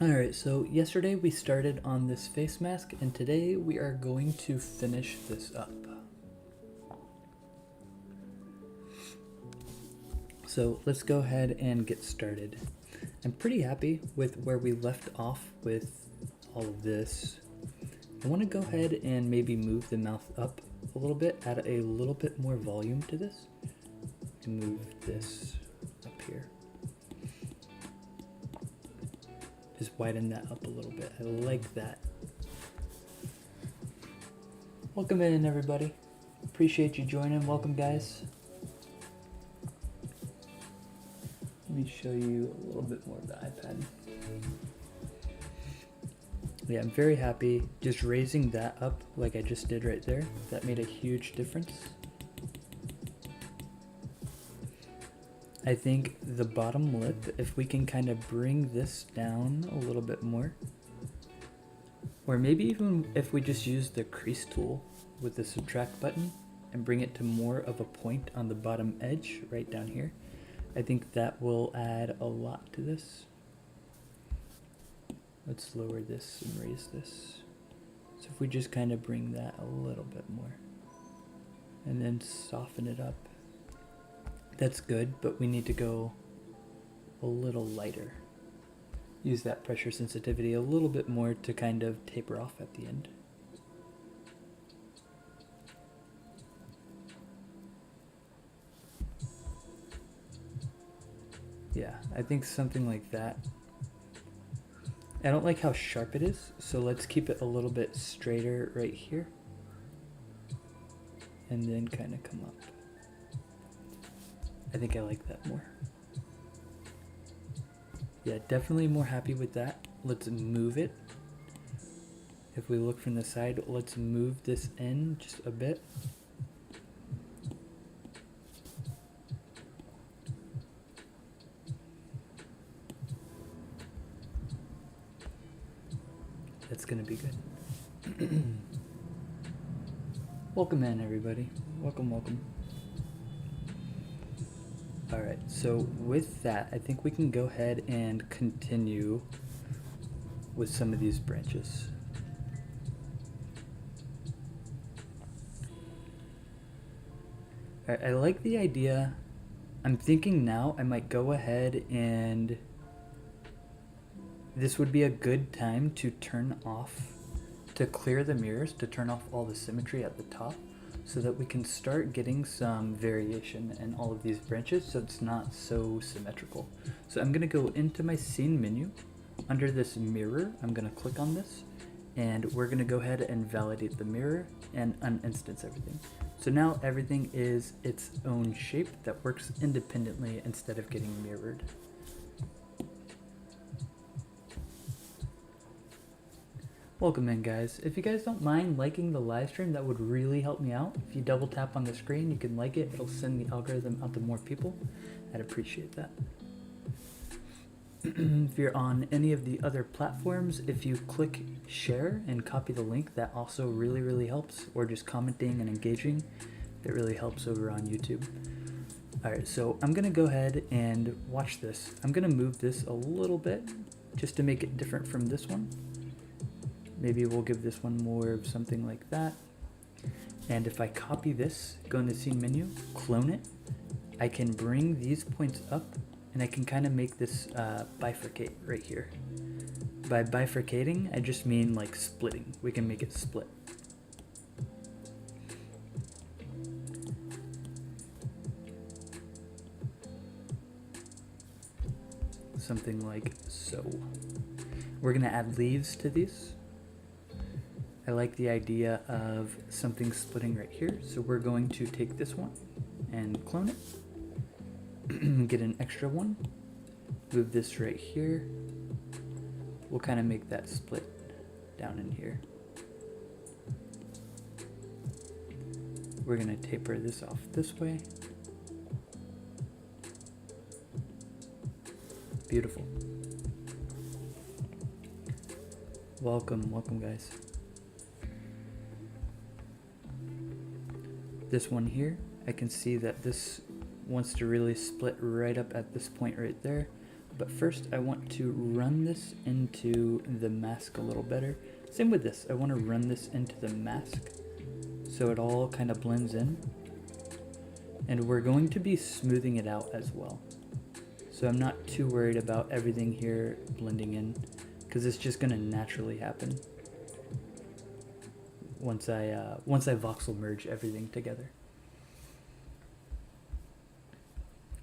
Alright, so yesterday we started on this face mask, and today we are going to finish this up. So let's go ahead and get started. I'm pretty happy with where we left off with all of this. I want to go ahead and maybe move the mouth up a little bit, add a little bit more volume to this, and move this up here. Just widen that up a little bit. I like that. Welcome in, everybody. Appreciate you joining. Welcome, guys. Let me show you a little bit more of the iPad. Yeah, I'm very happy just raising that up like I just did right there. That made a huge difference. I think the bottom lip, if we can kind of bring this down a little bit more, or maybe even if we just use the crease tool with the subtract button and bring it to more of a point on the bottom edge right down here, I think that will add a lot to this. Let's lower this and raise this. So if we just kind of bring that a little bit more and then soften it up. That's good, but we need to go a little lighter. Use that pressure sensitivity a little bit more to kind of taper off at the end. Yeah, I think something like that. I don't like how sharp it is, so let's keep it a little bit straighter right here. And then kind of come up. I think I like that more. Yeah, definitely more happy with that. Let's move it. If we look from the side, let's move this in just a bit. That's gonna be good. Welcome in, everybody. Welcome, welcome. Alright, so with that, I think we can go ahead and continue with some of these branches. Alright, I like the idea. I'm thinking now I might go ahead and this would be a good time to turn off, to clear the mirrors, to turn off all the symmetry at the top, so that we can start getting some variation in all of these branches so it's not so symmetrical. So I'm going to go into my scene menu. Under this mirror, I'm going to click on this, and we're going to go ahead and validate the mirror and uninstance everything. So now everything is its own shape that works independently instead of getting mirrored. Welcome in, guys. If you guys don't mind liking the live stream, that would really help me out. If you double tap on the screen, you can like it. It'll send the algorithm out to more people. I'd appreciate that. If you're on any of the other platforms, if you click share and copy the link, that also really helps. Or just commenting and engaging, it really helps over on YouTube. Alright, so I'm going to go ahead and watch this. I'm going to move this a little bit just to make it different from this one. Maybe we'll give this one more of something like that. And if I copy this, go in the scene menu, clone it, I can bring these points up and I can kind of make this bifurcate right here. By bifurcating, I just mean like splitting. We can make it split. Something like so. We're gonna add leaves to these. I like the idea of something splitting right here, so we're going to take this one and clone it, get an extra one, move this right here. We'll kind of make that split down in here. We're going to taper this off this way. Beautiful. Welcome, welcome, guys. This one here, I can see that this wants to really split right up at this point right there. But first I want to run this into the mask a little better. Same with this, I want to run this into the mask so it all kind of blends in. And we're going to be smoothing it out as well. So I'm not too worried about everything here blending in, because it's just going to naturally happen once I voxel merge everything together.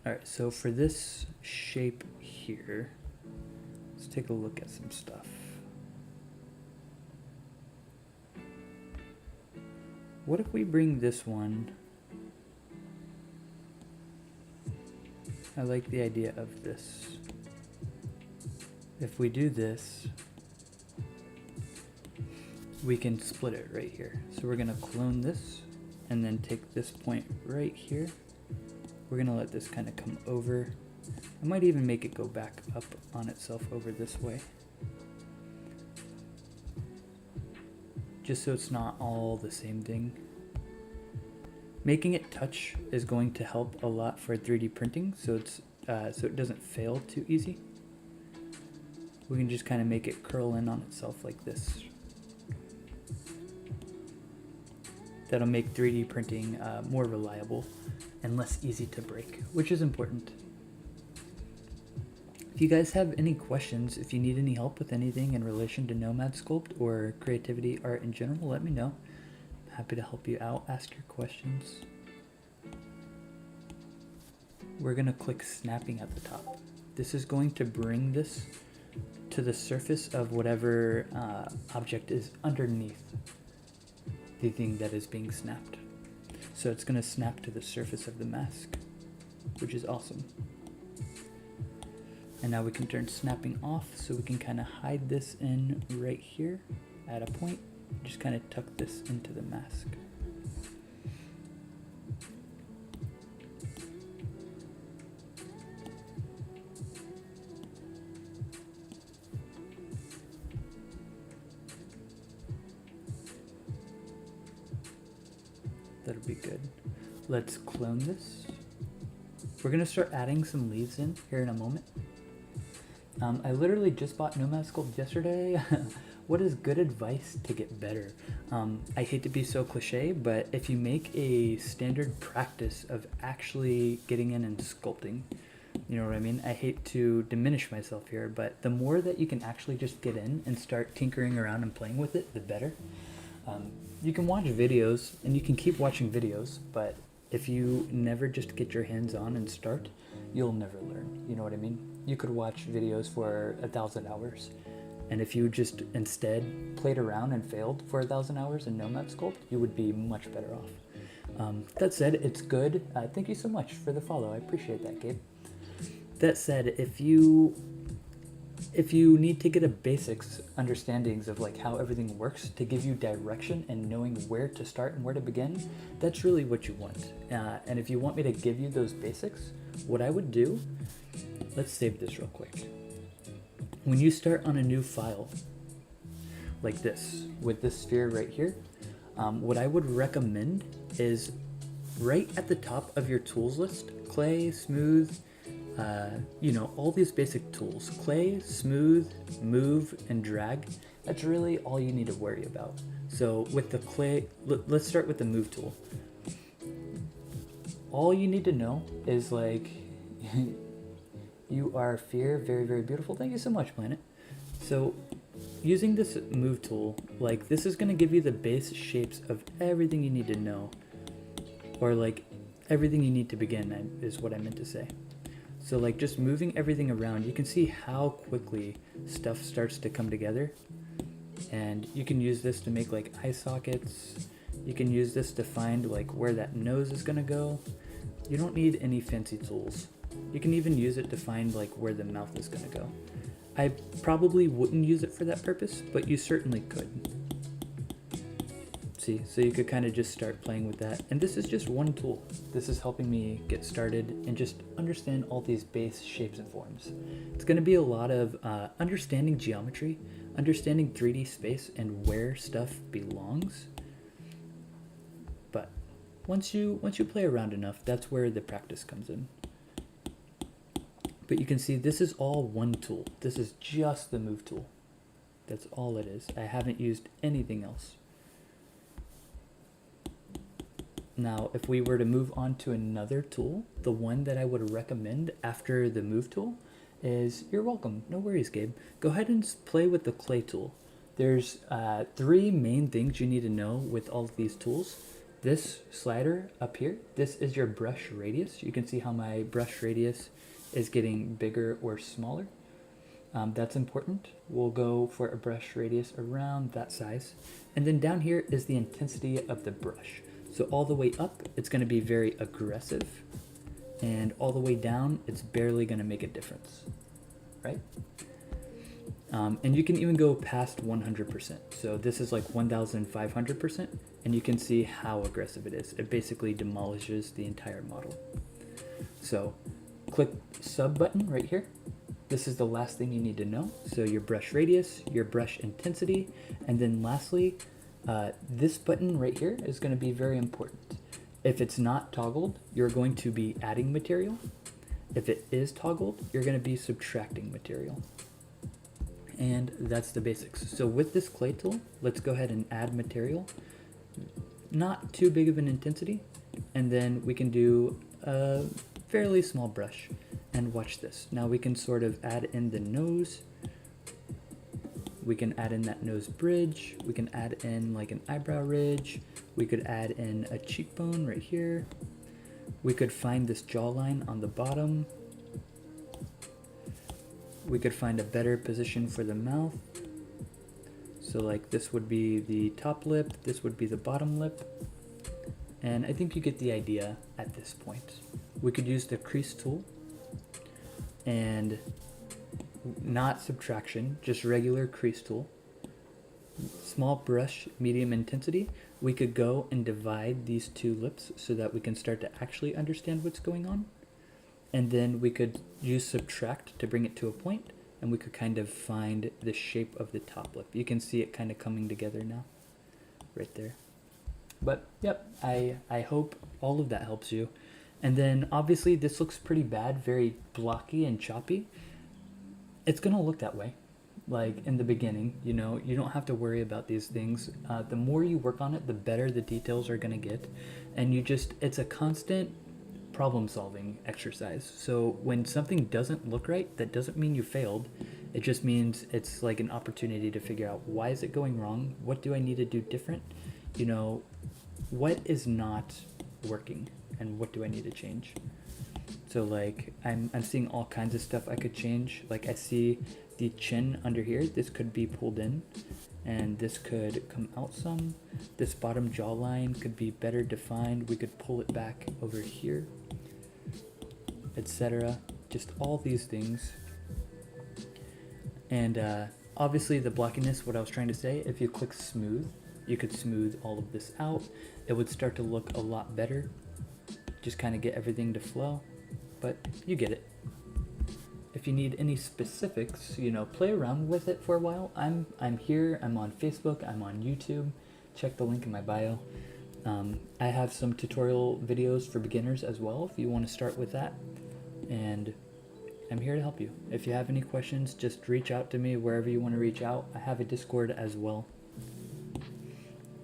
Alright, so for this shape here, let's take a look at some stuff. What if we bring this one? I like the idea of this. If we do this, we can split it right here. So we're gonna clone this and then take this point right here. We're gonna let this kind of come over. I might even make it go back up on itself over this way. Just so it's not all the same thing. Making it touch is going to help a lot for 3D printing, so it's so it doesn't fail too easy. We can just kind of make it curl in on itself like this. That'll make 3D printing more reliable and less easy to break, which is important. If you guys have any questions, if you need any help with anything in relation to Nomad Sculpt or creativity art in general, let me know. Happy to help you out, ask your questions. We're gonna click snapping at the top. This is going to bring this to the surface of whatever object is underneath the thing that is being snapped. So it's gonna snap to the surface of the mask, which is awesome. And now we can turn snapping off, so we can kind of hide this in right here at a point. Just kind of tuck this into the mask. That'll be good. Let's clone this. We're gonna start adding some leaves in here in a moment. I literally just bought Nomad Sculpt yesterday. What is good advice to get better? I hate to be so cliche, but if you make a standard practice of actually getting in and sculpting, you know what I mean? I hate to diminish myself here, but the more that you can actually just get in and start tinkering around and playing with it, the better. You can watch videos and you can keep watching videos, but if you never just get your hands on and start, you'll never learn. You know what I mean? You could watch videos for 1,000 hours. And if you just instead played around and failed for 1,000 hours in Nomad Sculpt, you would be much better off. That said, it's good. Thank you so much for the follow. I appreciate that, Gabe. That said, if you need to get a basics understandings of like how everything works to give you direction and knowing where to start and where to begin, that's really what you want. And if you want me to give you those basics, what I would do, let's save this real quick. When you start on a new file like this, with this sphere right here, what I would recommend is right at the top of your tools list, clay, smooth, you know, all these basic tools, clay, smooth, move, and drag, that's really all you need to worry about. So with the clay, let's start with the move tool. All you need to know is like, you are Fear, very, very beautiful. Thank you so much, Planet. So using this move tool, like this is gonna give you the base shapes of everything you need to know, or like everything you need to begin is what I meant to say. So like just moving everything around, you can see how quickly stuff starts to come together. And you can use this to make like eye sockets. You can use this to find like where that nose is gonna go. You don't need any fancy tools. You can even use it to find like where the mouth is gonna go. I probably wouldn't use it for that purpose, but you certainly could. See, so you could kind of just start playing with that. And this is just one tool. This is helping me get started and just understand all these base shapes and forms. It's gonna be a lot of understanding geometry, understanding 3D space and where stuff belongs. But once you play around enough, that's where the practice comes in. But you can see this is all one tool. This is just the move tool. That's all it is. I haven't used anything else. Now, if we were to move on to another tool, the one that I would recommend after the move tool is, you're welcome, no worries, Gabe. Go ahead and play with the clay tool. There's 3 main things you need to know with all of these tools. This slider up here, this is your brush radius. You can see how my brush radius is getting bigger or smaller. That's important. We'll go for a brush radius around that size. And then down here is the intensity of the brush. So all the way up, it's going to be very aggressive. And all the way down, it's barely going to make a difference, right? And you can even go past 100%. So this is like 1,500%, and you can see how aggressive it is. It basically demolishes the entire model. So click sub button right here. This is the last thing you need to know. So your brush radius, your brush intensity, and then lastly, this button right here is going to be very important. If it's not toggled, you're going to be adding material. If it is toggled, you're going to be subtracting material. And that's the basics. So with this clay tool, let's go ahead and add material. Not too big of an intensity. And then we can do a fairly small brush. And watch this. Now we can sort of add in the nose. We can add in that nose bridge. We can add in like an eyebrow ridge. We could add in a cheekbone right here. We could find this jawline on the bottom. We could find a better position for the mouth. So like this would be the top lip, this would be the bottom lip. And I think you get the idea at this point. We could use the crease tool and not subtraction, just regular crease tool. Small brush, medium intensity. We could go and divide these 2 lips so that we can start to actually understand what's going on. And then we could use subtract to bring it to a point, and we could kind of find the shape of the top lip. You can see it kind of coming together now, right there. But yep, I hope all of that helps you. And then obviously this looks pretty bad, very blocky and choppy. It's gonna look that way, like in the beginning, you know, you don't have to worry about these things. The more you work on it, the better the details are gonna get. And it's a constant problem solving exercise. So when something doesn't look right, that doesn't mean you failed. It just means it's like an opportunity to figure out, why is it going wrong? What do I need to do different? You know, what is not working and what do I need to change? So like I'm seeing all kinds of stuff I could change. Like I see the chin under here, this could be pulled in and this could come out some. This bottom jawline could be better defined. We could pull it back over here, etc. Just all these things. And obviously the blockiness, what I was trying to say, if you click smooth, you could smooth all of this out. It would start to look a lot better. Just kind of get everything to flow, but you get it. If you need any specifics, you know, play around with it for a while. I'm here, I'm on Facebook, I'm on YouTube. Check the link in my bio. I have some tutorial videos for beginners as well if you want to start with that. And I'm here to help you. If you have any questions, just reach out to me wherever you want to reach out. I have a Discord as well.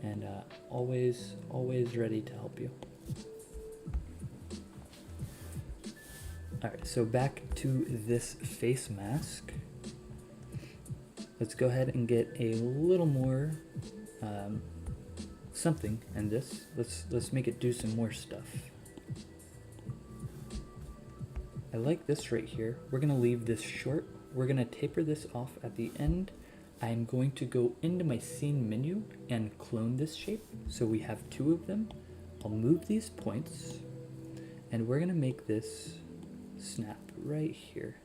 And always ready to help you. Alright, so back to this face mask. Let's go ahead and get a little more something in this. Let's make it do some more stuff. I like this right here. We're gonna leave this short. We're gonna taper this off at the end. I'm going to go into my scene menu and clone this shape. So we have 2 of them. I'll move these points and we're gonna make this snap right here.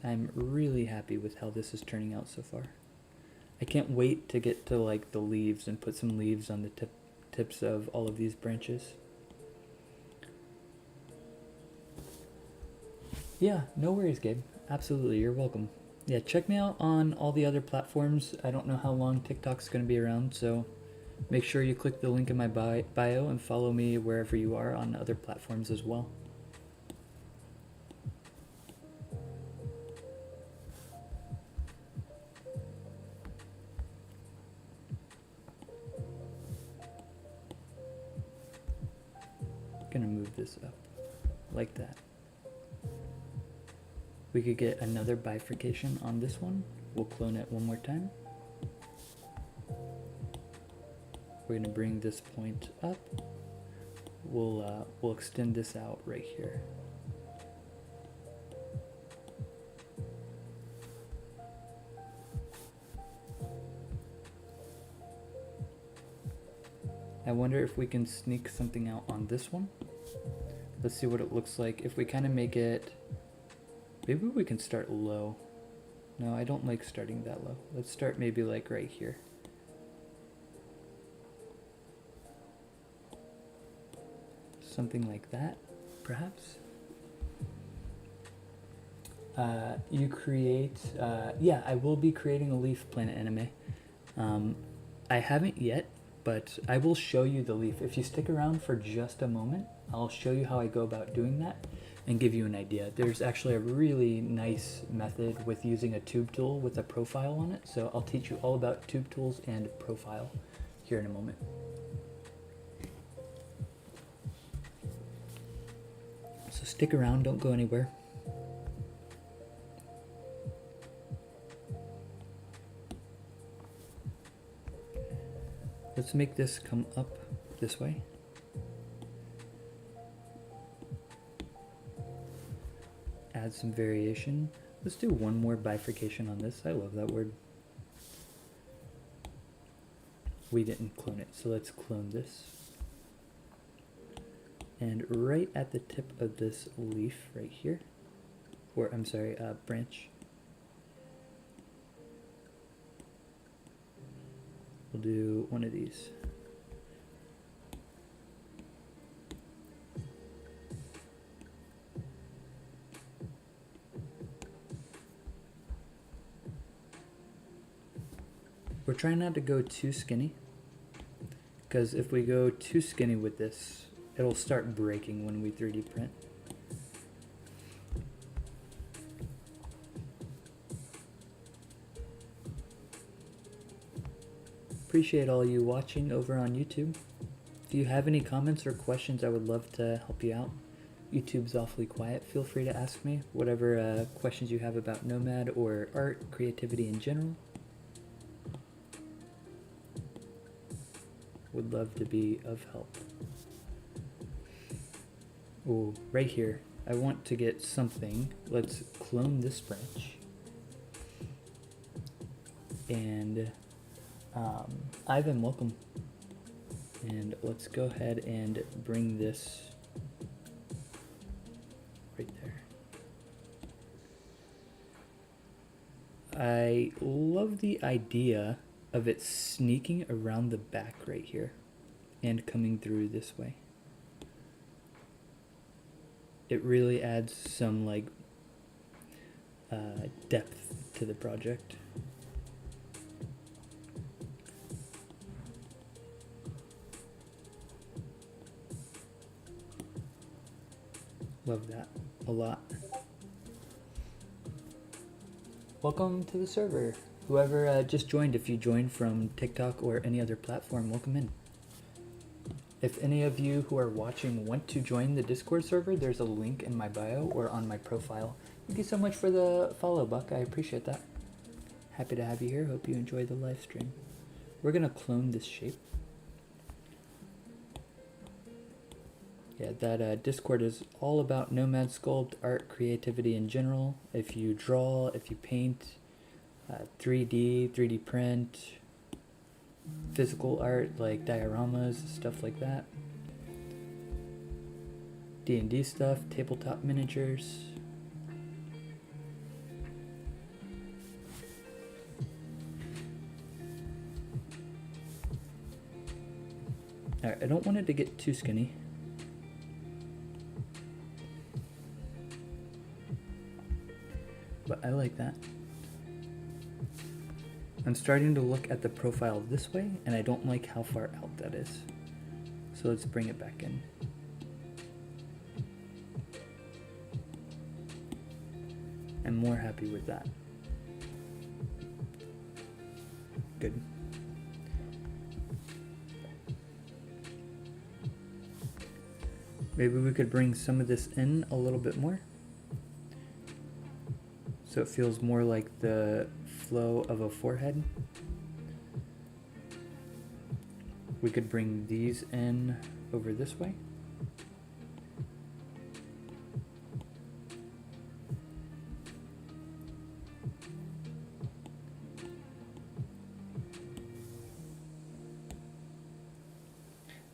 I'm really happy with how this is turning out so far. I can't wait to get to like the leaves and put some leaves on the tips of all of these branches. Yeah, no worries, Gabe. Absolutely, you're welcome. Yeah, check me out on all the other platforms. I don't know how long TikTok's going to be around, so make sure you click the link in my bio and follow me wherever you are on other platforms as well. this up like that. We could get another bifurcation on this one. We'll clone it one more time. We're gonna bring this point up. We'll extend this out right here. I wonder if we can sneak something out on this one. Let's see what it looks like. If we kind of make it, maybe we can start low. No, I don't like starting that low. Let's start maybe like right here. Something like that, perhaps. You create, yeah, I will be creating a leaf planet anime. I haven't yet, but I will show you the leaf. If you stick around for just a moment, I'll show you how I go about doing that and give you an idea. There's actually a really nice method with using a tube tool with a profile on it. So I'll teach you all about tube tools and profile here in a moment. So stick around, don't go anywhere. Let's make this come up this way. Add some variation. Let's do one more bifurcation on this. I love that word. We didn't clone it, so let's clone this. And right at the tip of this leaf right here, or I'm sorry, branch, we'll do one of these. We're trying not to go too skinny, because if we go too skinny with this, it'll start breaking when we 3D print. Appreciate all you watching over on YouTube. If you have any comments or questions, I would love to help you out. YouTube's awfully quiet. Feel free to ask me whatever questions you have about Nomad or art, creativity in general. Would love to be of help. Oh, right here. I want to get something. Let's clone this branch. And Ivan, welcome. And let's go ahead and bring this right there. I love the idea of it sneaking around the back right here and coming through this way. It really adds some like depth to the project. Love that a lot. Welcome to the server. Whoever just joined, if you joined from TikTok or any other platform, welcome in. If any of you who are watching want to join the Discord server, there's a link in my bio or on my profile. Thank you so much for the follow, Buck. I appreciate that. Happy to have you here. Hope you enjoy the live stream. We're gonna clone this shape. Yeah, that Discord is all about Nomad Sculpt, art, creativity in general. If you draw, if you paint, 3D, 3D print, physical art like dioramas, stuff like that. D&D stuff, tabletop miniatures. Alright, I don't want it to get too skinny. But I like that. I'm starting to look at the profile this way, and I don't like how far out that is. So let's bring it back in. I'm more happy with that. Good. Maybe we could bring some of this in a little bit more, so it feels more like the flow of a forehead. We could bring these in over this way.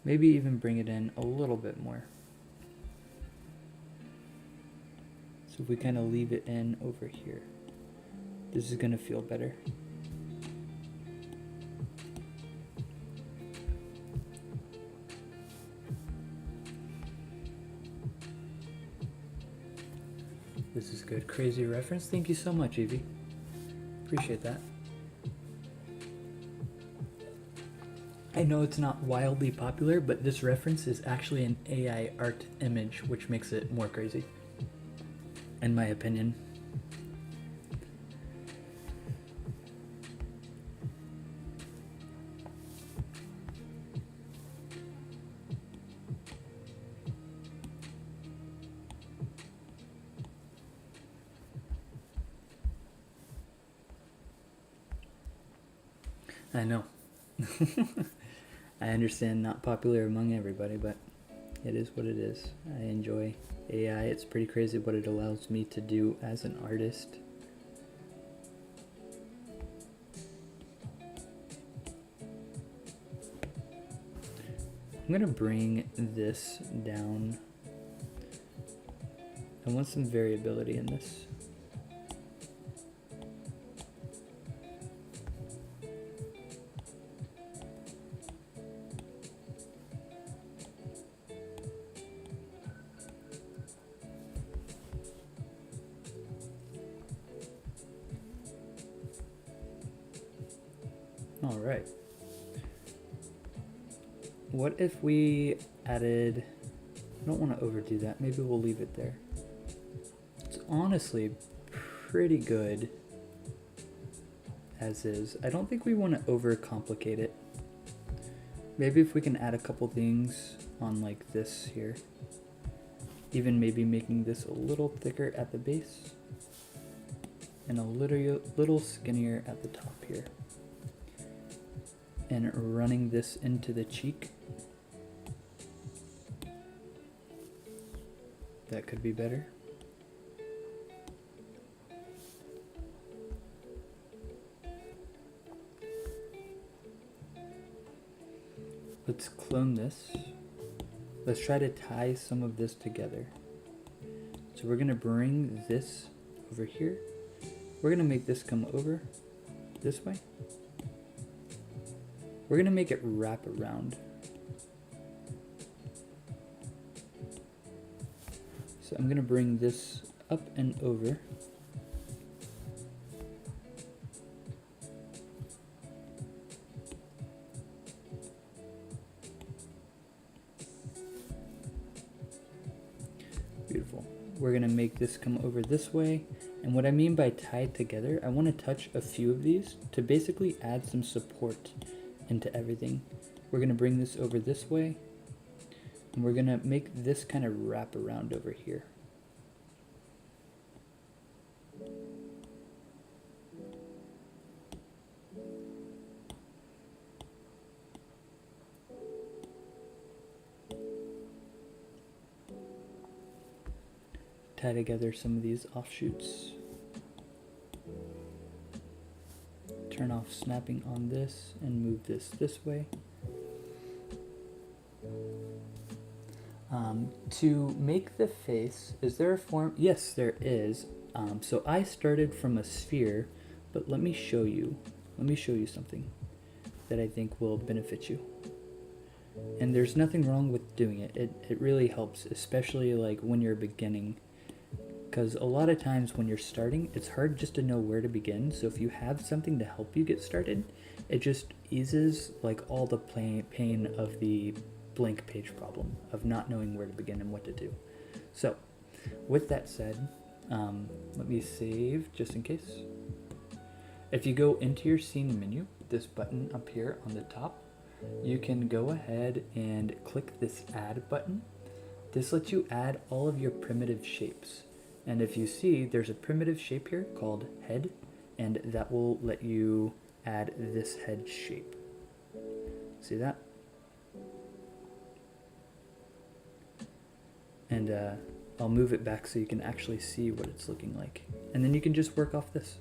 Maybe even bring it in a little bit more. So if we kind of leave it in over here, this is going to feel better. This is good. Crazy reference. Thank you so much, Evie. Appreciate that. I know it's not wildly popular, but this reference is actually an AI art image, which makes it more crazy, in my opinion. I know. I understand not popular among everybody, but it is what it is. I enjoy AI. It's pretty crazy what it allows me to do as an artist. I'm gonna bring this down. I want some variability in this. All right. What if we added, I don't want to overdo that. Maybe we'll leave it there. It's honestly pretty good as is. I don't think we want to overcomplicate it. Maybe if we can add a couple things on like this here. Even maybe making this a little thicker at the base and a little skinnier at the top here. And running this into the cheek. That could be better. Let's clone this. Let's try to tie some of this together. So we're gonna bring this over here. We're gonna make this come over this way. We're gonna make it wrap around. So I'm gonna bring this up and over. Beautiful. We're gonna make this come over this way. And what I mean by tied together, I wanna touch a few of these to basically add some support into everything. We're gonna bring this over this way, and we're gonna make this kind of wrap around over here. Tie together some of these offshoots. Turn off snapping on this and move this way. To make the face, is there a form? Yes, there is. So I started from a sphere, but let me show you. Let me show you something that I think will benefit you. And there's nothing wrong with doing it. It really helps, especially like when you're beginning. Because a lot of times when you're starting, it's hard just to know where to begin. So if you have something to help you get started, it just eases like all the pain of the blank page problem of not knowing where to begin and what to do. So with that said, let me save just in case. If you go into your scene menu, this button up here on the top, you can go ahead and click this add button. This lets you add all of your primitive shapes. And if you see, there's a primitive shape here called head, and that will let you add this head shape. See that? And I'll move it back so you can actually see what it's looking like. And then you can just work off this.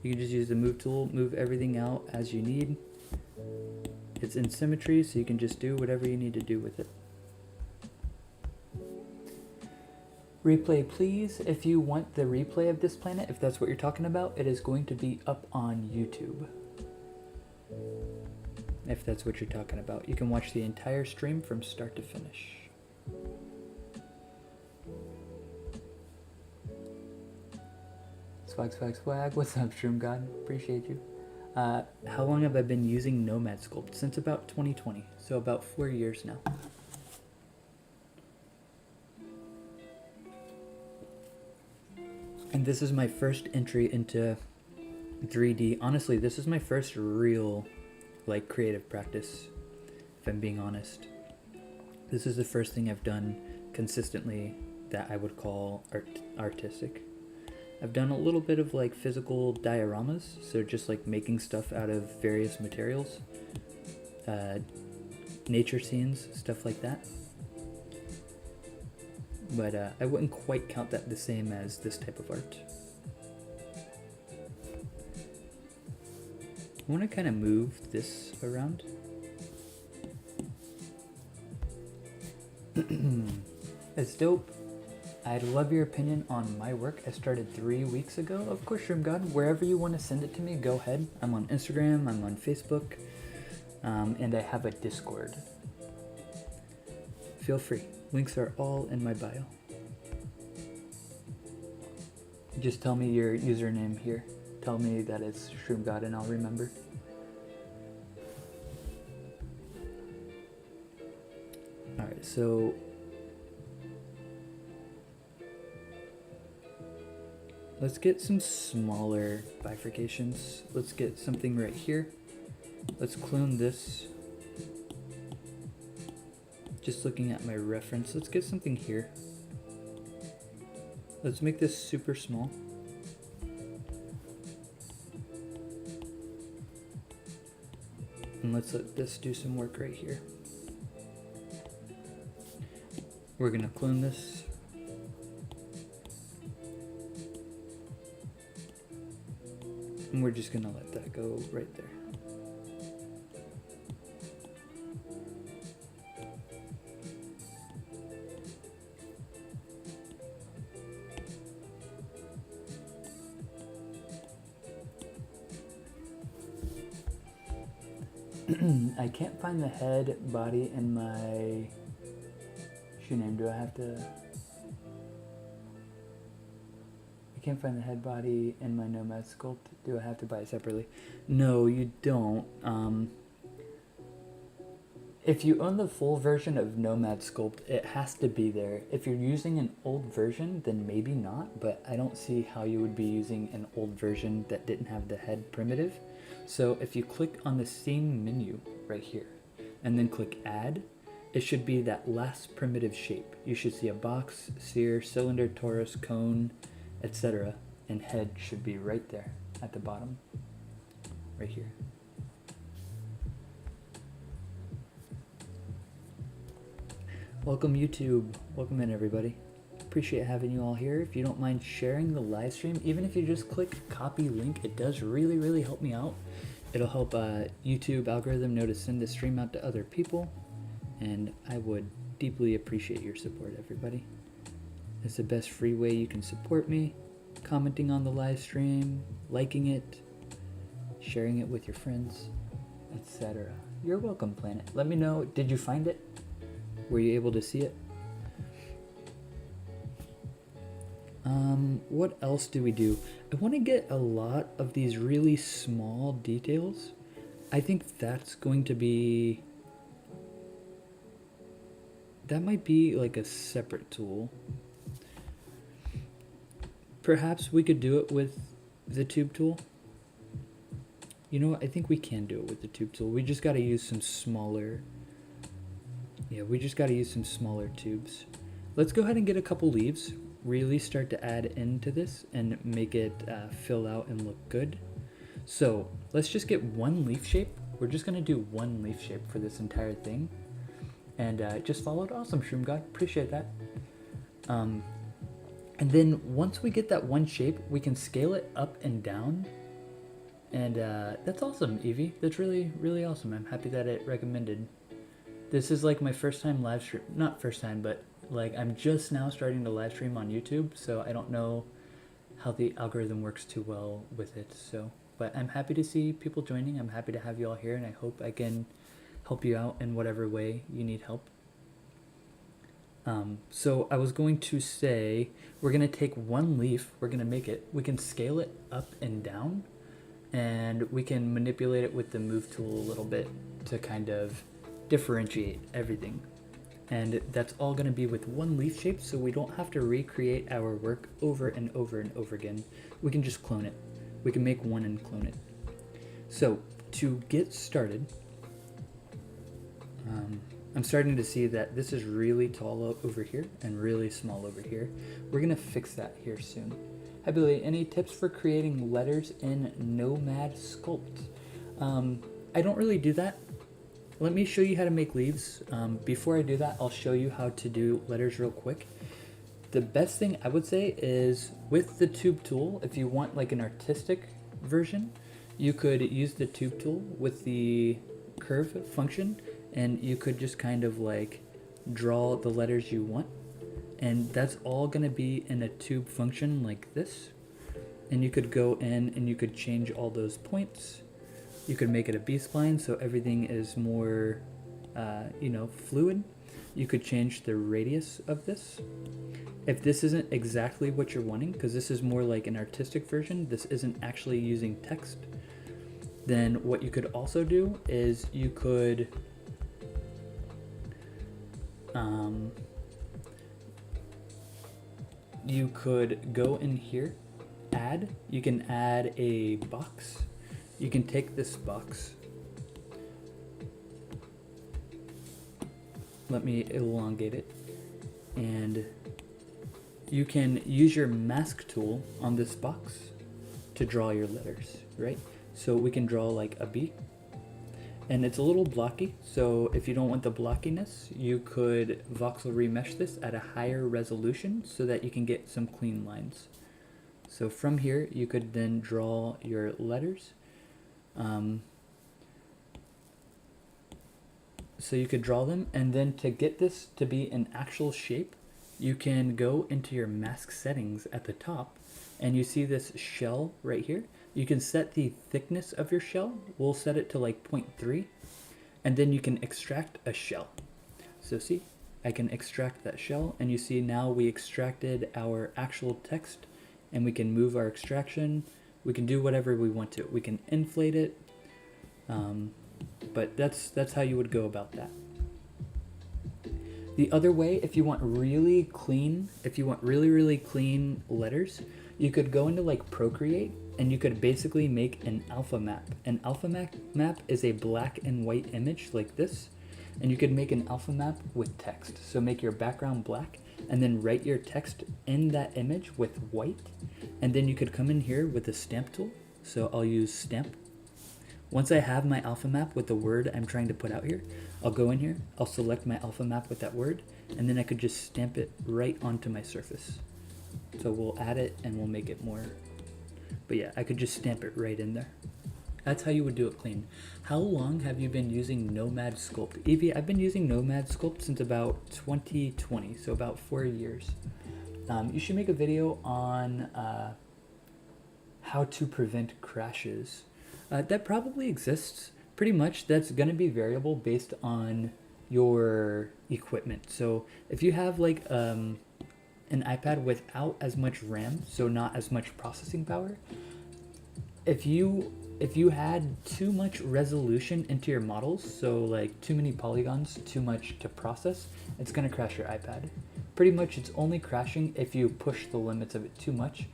You can just use the move tool, move everything out as you need. It's in symmetry, so you can just do whatever you need to do with it. Replay please. If you want the replay of this planet, if that's what you're talking about, it is going to be up on YouTube. If that's what you're talking about. You can watch the entire stream from start to finish. Swag, swag, swag. What's up, Shroom God? Appreciate you. How long have I been using Nomad Sculpt? Since about 2020, so about 4 years now. And this is my first entry into 3D. Honestly, this is my first real, like, creative practice, if I'm being honest. This is the first thing I've done consistently that I would call artistic. I've done a little bit of like physical dioramas, so just like making stuff out of various materials, nature scenes, stuff like that. But I wouldn't quite count that the same as this type of art. I want to kind of move this around. It's dope. I'd love your opinion on my work. I started 3 weeks ago. Of course, Shroom God, wherever you want to send it to me, go ahead. I'm on Instagram, I'm on Facebook, and I have a Discord. Feel free. Links are all in my bio. Just tell me your username here. Tell me that it's Shroom God and I'll remember. Alright, so let's get some smaller bifurcations. Let's get something right here. Let's clone this. Just looking at my reference, let's get something here. Let's make this super small. And let's let this do some work right here. We're gonna clone this. And we're just gonna let that go right there. I can't find the head, body, and my shoe name. Do I have to? I can't find the head, body, and my Nomad Sculpt. Do I have to buy it separately? No, you don't. If you own the full version of Nomad Sculpt, it has to be there. If you're using an old version, then maybe not, but I don't see how you would be using an old version that didn't have the head primitive. So if you click on the same menu right here, and then click Add, it should be that last primitive shape. You should see a box, sphere, cylinder, torus, cone, etc. And head should be right there at the bottom, right here. Welcome YouTube, welcome in everybody. Appreciate having you all here. If you don't mind sharing the live stream, even if you just click copy link, it does really help me out. It'll help YouTube algorithm know to send the stream out to other people, and I would deeply appreciate your support, everybody. It's the best free way you can support me, commenting on the live stream, liking it, sharing it with your friends, etc. You're welcome, Planet. Let me know, did you find it? Were you able to see it? What else do we do? I want to get a lot of these really small details. I think that's going to be... That might be like a separate tool. Perhaps we could do it with the tube tool. You know what? I think we can do it with the tube tool. We just got to use some smaller... Yeah, we just got to use some smaller tubes. let's go ahead and get a couple leaves, really start to add into this and make it fill out and look good. So let's just get one leaf shape. We're just gonna do one leaf shape for this entire thing. And just followed awesome, Shroom God, appreciate that. And then once we get that one shape, we can scale it up and down. And that's awesome, Evie. That's really, really awesome. I'm happy that it recommended. This is like my first time live stream, not first time, but like I'm just now starting to live stream on YouTube, so I don't know how the algorithm works too well with it. So, but I'm happy to see people joining. I'm happy to have you all here, and I hope I can help you out in whatever way you need help. So I was going to say, we're going to take one leaf, we're going to make it, we can scale it up and down, and we can manipulate it with the move tool a little bit to kind of differentiate everything. And that's all going to be with one leaf shape, so we don't have to recreate our work over and over and over again. We can just clone it. We can make one and clone it. So to get started, I'm starting to see that this is really tall over here and really small over here. We're going to fix that here soon. Hi Billy, any tips for creating letters in Nomad Sculpt? I don't really do that. Let me show you how to make leaves. Before I do that, I'll show you how to do letters real quick. The best thing I would say is with the tube tool, if you want like an artistic version, you could use the tube tool with the curve function, and you could just kind of like draw the letters you want. And that's all gonna be in a tube function like this. And you could go in and you could change all those points. You could make it a B-spline so everything is more, fluid. You could change the radius of this. If this isn't exactly what you're wanting, because this is more like an artistic version, this isn't actually using text, then what you could also do is you could go in here, you can add a box. You can take this box, let me elongate it, and you can use your mask tool on this box to draw your letters, right? So we can draw like a B, and it's a little blocky, so if you don't want the blockiness, you could voxel remesh this at a higher resolution so that you can get some clean lines. So from here, you could then draw your letters. So you could draw them, and then to get this to be an actual shape, you can go into your mask settings at the top, and you see this shell right here. You can set the thickness of your shell. We'll set it to like 0.3, and then you can extract a shell. So see, I can extract that shell, and you see now we extracted our actual text, and we can move our extraction. We can do whatever we want to. We can inflate it, but that's how you would go about that. The other way, if you want really clean, really clean letters, you could go into like Procreate, and you could basically make an alpha map. An alpha map is a black and white image like this, and you could make an alpha map with text. So make your background black, and then write your text in that image with white. And then you could come in here with the stamp tool. So I'll use stamp. Once I have my alpha map with the word I'm trying to put out here, I'll go in here, I'll select my alpha map with that word, and then I could just stamp it right onto my surface. So we'll add it and we'll make it more. But yeah, I could just stamp it right in there. That's how you would do it clean. How long have you been using Nomad Sculpt? Evie, I've been using Nomad Sculpt since about 2020, so about 4 years. You should make a video on how to prevent crashes. That probably exists. Pretty much that's going to be variable based on your equipment. So if you have like an iPad without as much RAM, so not as much processing power, if you had too much resolution into your models, so like too many polygons, too much to process, it's going to crash your iPad. Pretty much it's only crashing if you push the limits of it too much,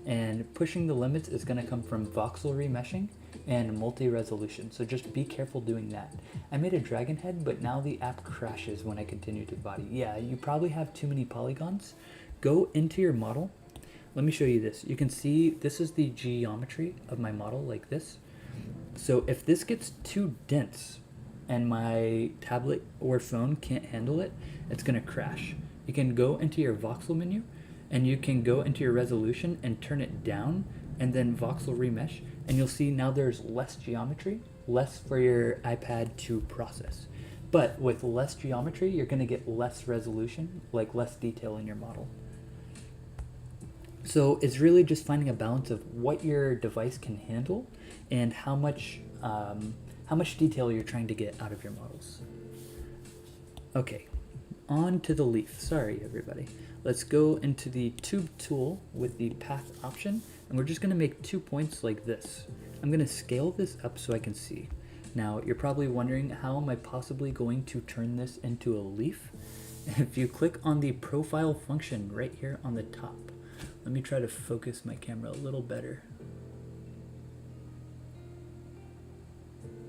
and pushing the limits is going to come from voxel remeshing, and multi-resolution, so just be careful doing that. I made a dragon head, but now the app crashes when I continue to body. Yeah, you probably have too many polygons. Go into your model. Let me show you this. You can see this is the geometry of my model, like this. So if this gets too dense and my tablet or phone can't handle it, it's gonna crash. You can go into your voxel menu and you can go into your resolution and turn it down and then voxel remesh, and you'll see now there's less geometry, less for your iPad to process. But with less geometry, you're gonna get less resolution, like less detail in your model. So it's really just finding a balance of what your device can handle and how much detail you're trying to get out of your models. Okay, on to the leaf. Sorry, everybody. Let's go into the tube tool with the path option, and we're just gonna make 2 points like this. I'm gonna scale this up so I can see. Now, you're probably wondering, how am I possibly going to turn this into a leaf? If you click on the profile function right here on the top, let me try to focus my camera a little better.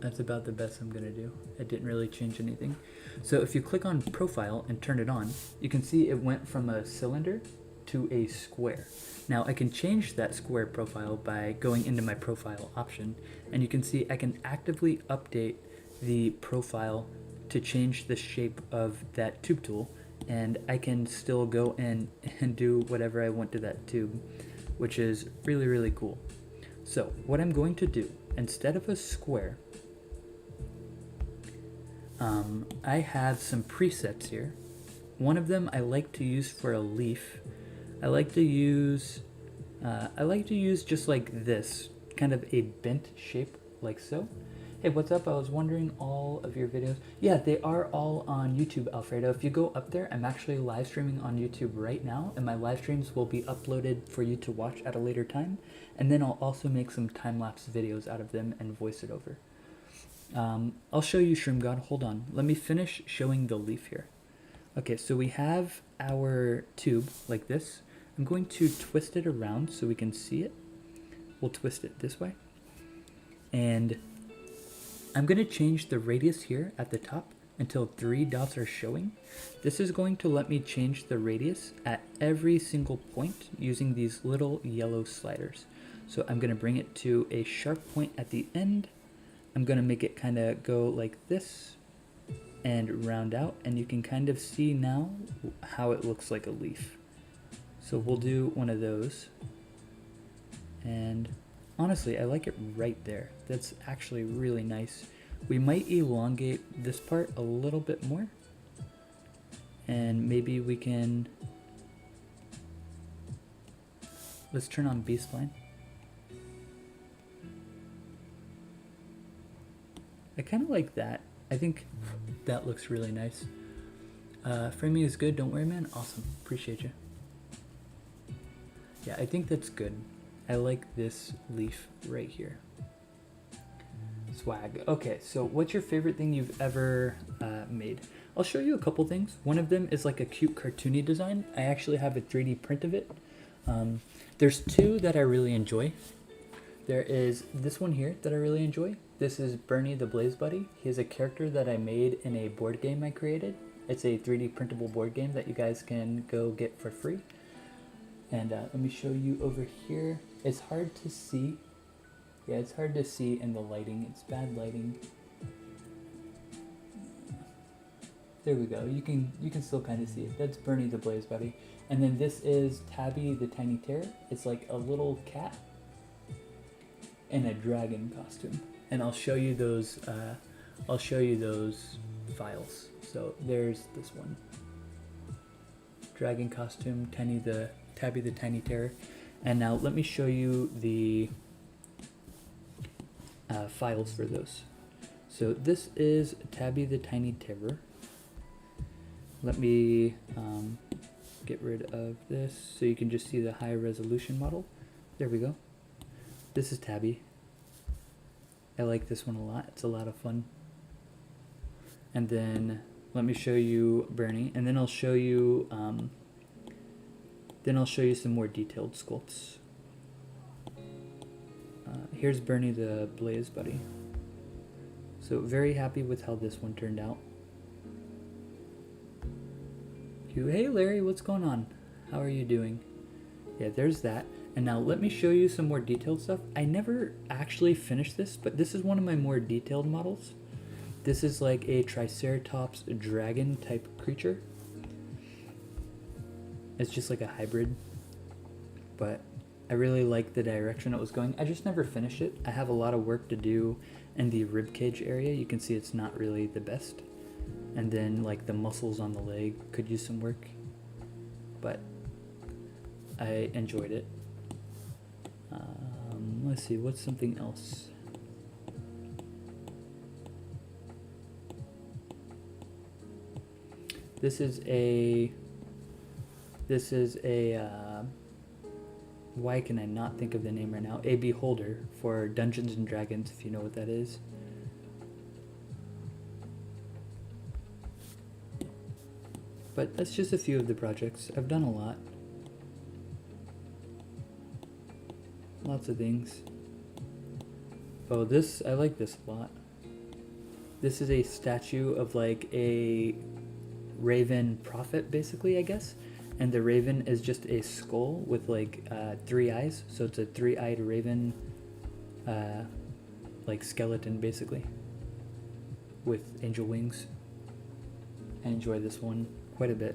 That's about the best I'm gonna do. It didn't really change anything. So if you click on profile and turn it on, you can see it went from a cylinder to a square. Now I can change that square profile by going into my profile option, and you can see I can actively update the profile to change the shape of that tube tool, and I can still go in and do whatever I want to that tube, which is really, really cool. So what I'm going to do, instead of a square, I have some presets here. One of them I like to use for a leaf. I like to use just like this, kind of a bent shape like so. Hey, what's up? I was wondering, all of your videos. Yeah, they are all on YouTube, Alfredo. If you go up there, I'm actually live streaming on YouTube right now, and my live streams will be uploaded for you to watch at a later time. And then I'll also make some time-lapse videos out of them and voice it over. I'll show you, Shroom God. Hold on. Let me finish showing the leaf here. Okay, so we have our tube like this. I'm going to twist it around so we can see it. We'll twist it this way. And I'm going to change the radius here at the top until 3 dots are showing. This is going to let me change the radius at every single point using these little yellow sliders. So I'm going to bring it to a sharp point at the end. I'm going to make it kind of go like this and round out, and you can kind of see now how it looks like a leaf. So we'll do one of those, and honestly, I like it right there. That's actually really nice. We might elongate this part a little bit more, and maybe we can, let's turn on B-spline. I kind of like that. I think that looks really nice. Framing is good, don't worry, man. Awesome, appreciate you. Yeah, I think that's good. I like this leaf right here. Swag. Okay, so what's your favorite thing you've ever made? I'll show you a couple things. One of them is like a cute cartoony design. I actually have a 3D print of it. There's 2 that I really enjoy. There is this one here that I really enjoy. This is Bernie the Blaze Buddy. He is a character that I made in a board game I created. It's a 3D printable board game that you guys can go get for free. And let me show you over here. It's hard to see. Yeah, it's hard to see in the lighting. It's bad lighting. There we go. You can still kind of see it. That's Bernie the Blaze Buddy. And then this is Tabby the Tiny Terror. It's like a little cat in a dragon costume. And I'll show you those files. So there's this one. Dragon costume, Tabby the Tiny Terror. And now let me show you the files for those. So this is Tabby the Tiny Terror. Let me get rid of this so you can just see the high resolution model. There we go. This is Tabby. I like this one a lot. It's a lot of fun. And then let me show you Bernie, and then I'll show you some more detailed sculpts. Here's Bernie the Blaze Buddy. So very happy with how this one turned out. Hey Larry, what's going on? How are you doing? Yeah, there's that. And now let me show you some more detailed stuff. I never actually finished this, but this is one of my more detailed models. This is like a Triceratops dragon type creature. It's just like a hybrid, but I really like the direction it was going. I just never finished it. I have a lot of work to do in the ribcage area. You can see it's not really the best. And then like the muscles on the leg could use some work, but I enjoyed it. Let's see, what's something else? This is a, why can I not think of the name right now? A Beholder for Dungeons and Dragons, if you know what that is. But that's just a few of the projects. I've done a lot. Lots of things. Oh, this, I like this a lot. This is a statue of like a raven prophet, basically, I guess. And the raven is just a skull with like 3 eyes. So it's a 3-eyed raven, like skeleton, basically, with angel wings. I enjoy this one quite a bit.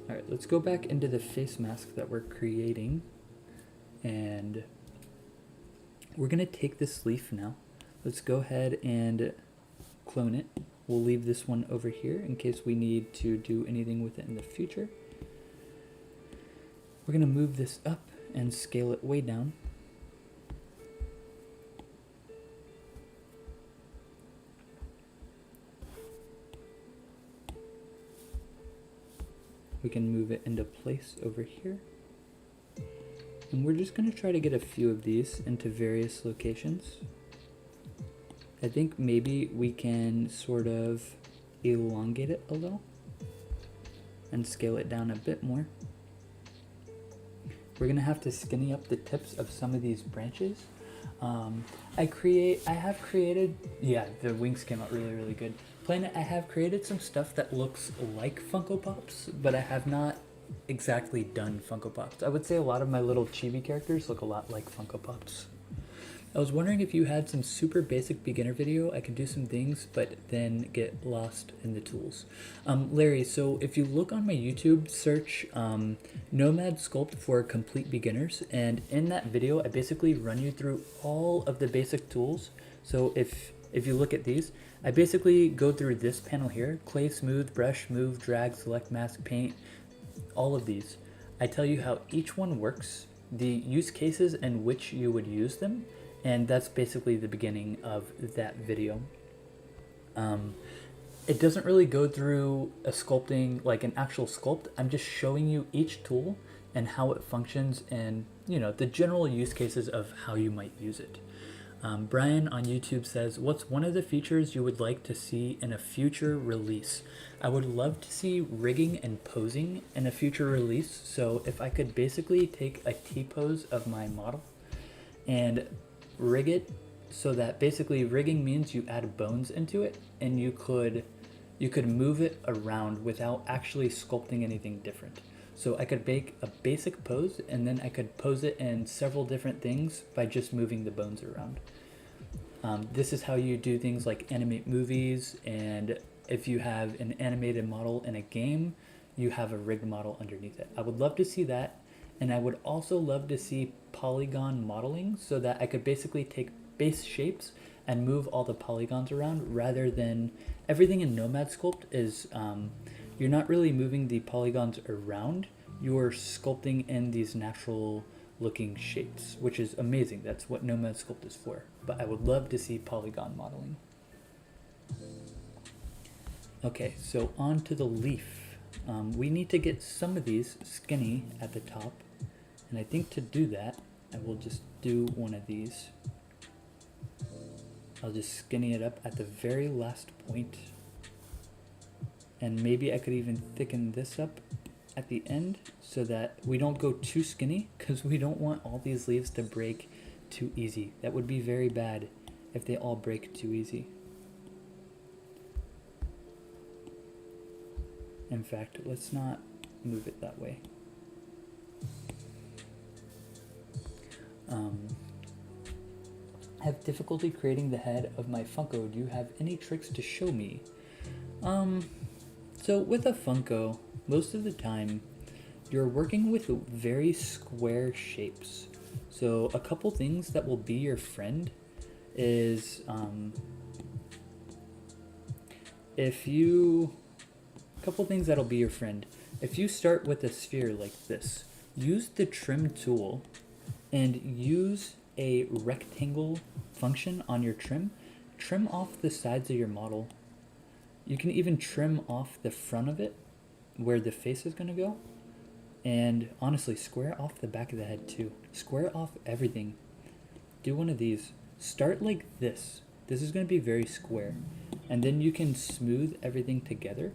Alright, let's go back into the face mask that we're creating, and we're going to take this leaf now. Let's go ahead and clone it. We'll leave this one over here in case we need to do anything with it in the future. We're going to move this up and scale it way down. We can move it into place over here. And we're just going to try to get a few of these into various locations. I think maybe we can sort of elongate it a little and scale it down a bit more. We're going to have to skinny up the tips of some of these branches. I have created, yeah, the wings came out really, really good. Planet, I have created some stuff that looks like Funko Pops, but I have not exactly done Funko Pops. I would say a lot of my little chibi characters look a lot like Funko Pops. I was wondering if you had some super basic beginner video. I could do some things, but then get lost in the tools. Larry, so if you look on my YouTube, search Nomad Sculpt for complete beginners, and in that video, I basically run you through all of the basic tools. So if you look at these, I basically go through this panel here: clay, smooth, brush, move, drag, select, mask, paint, all of these. I tell you how each one works, the use cases in which you would use them, and that's basically the beginning of that video. It doesn't really go through a sculpting, like an actual sculpt. I'm just showing you each tool and how it functions, and you know, the general use cases of how you might use it. Brian on YouTube says, what's one of the features you would like to see in a future release? I would love to see rigging and posing in a future release. So if I could basically take a T-pose of my model and rig it, so that basically rigging means you add bones into it, and you could move it around without actually sculpting anything different. So I could make a basic pose, and then I could pose it in several different things by just moving the bones around. This is how you do things like animate movies, and if you have an animated model in a game, you have a rigged model underneath it. I would love to see that, and I would also love to see polygon modeling, so that I could basically take base shapes and move all the polygons around, rather than everything in Nomad Sculpt is you're not really moving the polygons around, you're sculpting in these natural looking shapes, which is amazing. That's what Nomad Sculpt is for. But I would love to see polygon modeling. Okay, so on to the leaf. We need to get some of these skinny at the top, and I think to do that, I will just do one of these. I'll just skinny it up at the very last point. And maybe I could even thicken this up at the end so that we don't go too skinny, because we don't want all these leaves to break too easy. That would be very bad if they all break too easy. In fact, let's not move it that way. I have difficulty creating the head of my Funko. Do you have any tricks to show me? So with a Funko, most of the time, you're working with very square shapes. So a couple things that will be your friend is if you start with a sphere like this, use the trim tool and use a rectangle function on your trim. Trim off the sides of your model. You can even trim off the front of it where the face is going to go. And honestly, square off the back of the head too. Square off everything. Do one of these. Start like this. This is going to be very square. And then you can smooth everything together.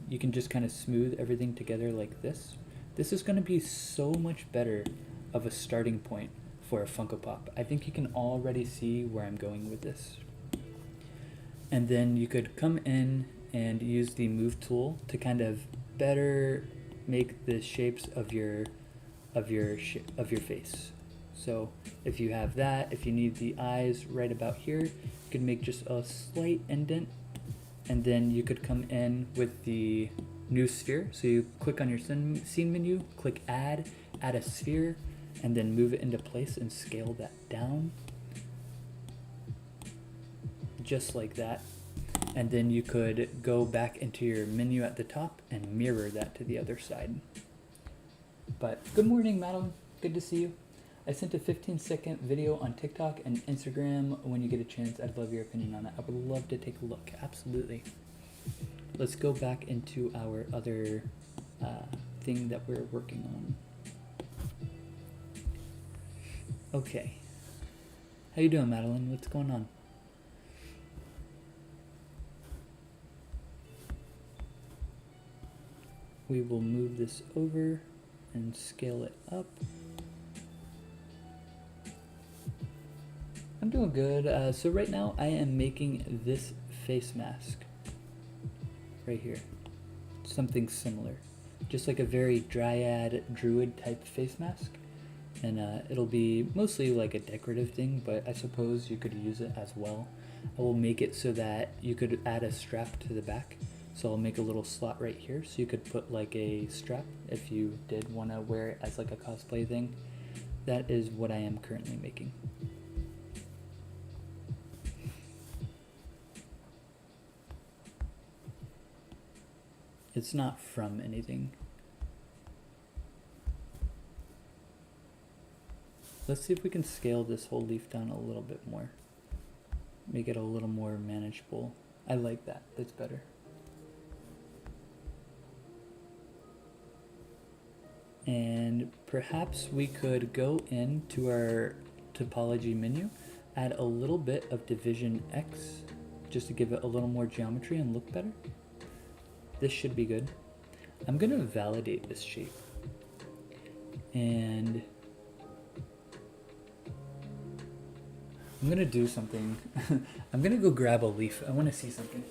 You can just kind of smooth everything together like this. This is going to be so much better of a starting point for a Funko Pop. I think you can already see where I'm going with this. And then you could come in and use the move tool to kind of better make the shapes of your face. So if you have that, if you need the eyes right about here, you could make just a slight indent, and then you could come in with the new sphere. So you click on your scene menu, click add a sphere, and then move it into place and scale that down. Just like that. And then you could go back into your menu at the top and mirror that to the other side. But good morning, Madeline. Good to see you. I sent a 15-second video on TikTok and Instagram. When you get a chance, I'd love your opinion on it. I would love to take a look. Absolutely. Let's go back into our other thing that we're working on. Okay. How you doing, Madeline? What's going on? We will move this over and scale it up. I'm doing good. So right now I am making this face mask right here. Something similar. Just like a very dryad druid type face mask. And it'll be mostly like a decorative thing, but I suppose you could use it as well. I will make it so that you could add a strap to the back. So I'll make a little slot right here so you could put like a strap if you did want to wear it as like a cosplay thing. That is what I am currently making. It's not from anything. Let's see if we can scale this whole leaf down a little bit more. Make it a little more manageable. I like that. That's better. And perhaps we could go into our topology menu, add a little bit of division X, just to give it a little more geometry and look better. This should be good. I'm gonna validate this shape. And I'm gonna do something. I'm gonna go grab a leaf. I wanna see something.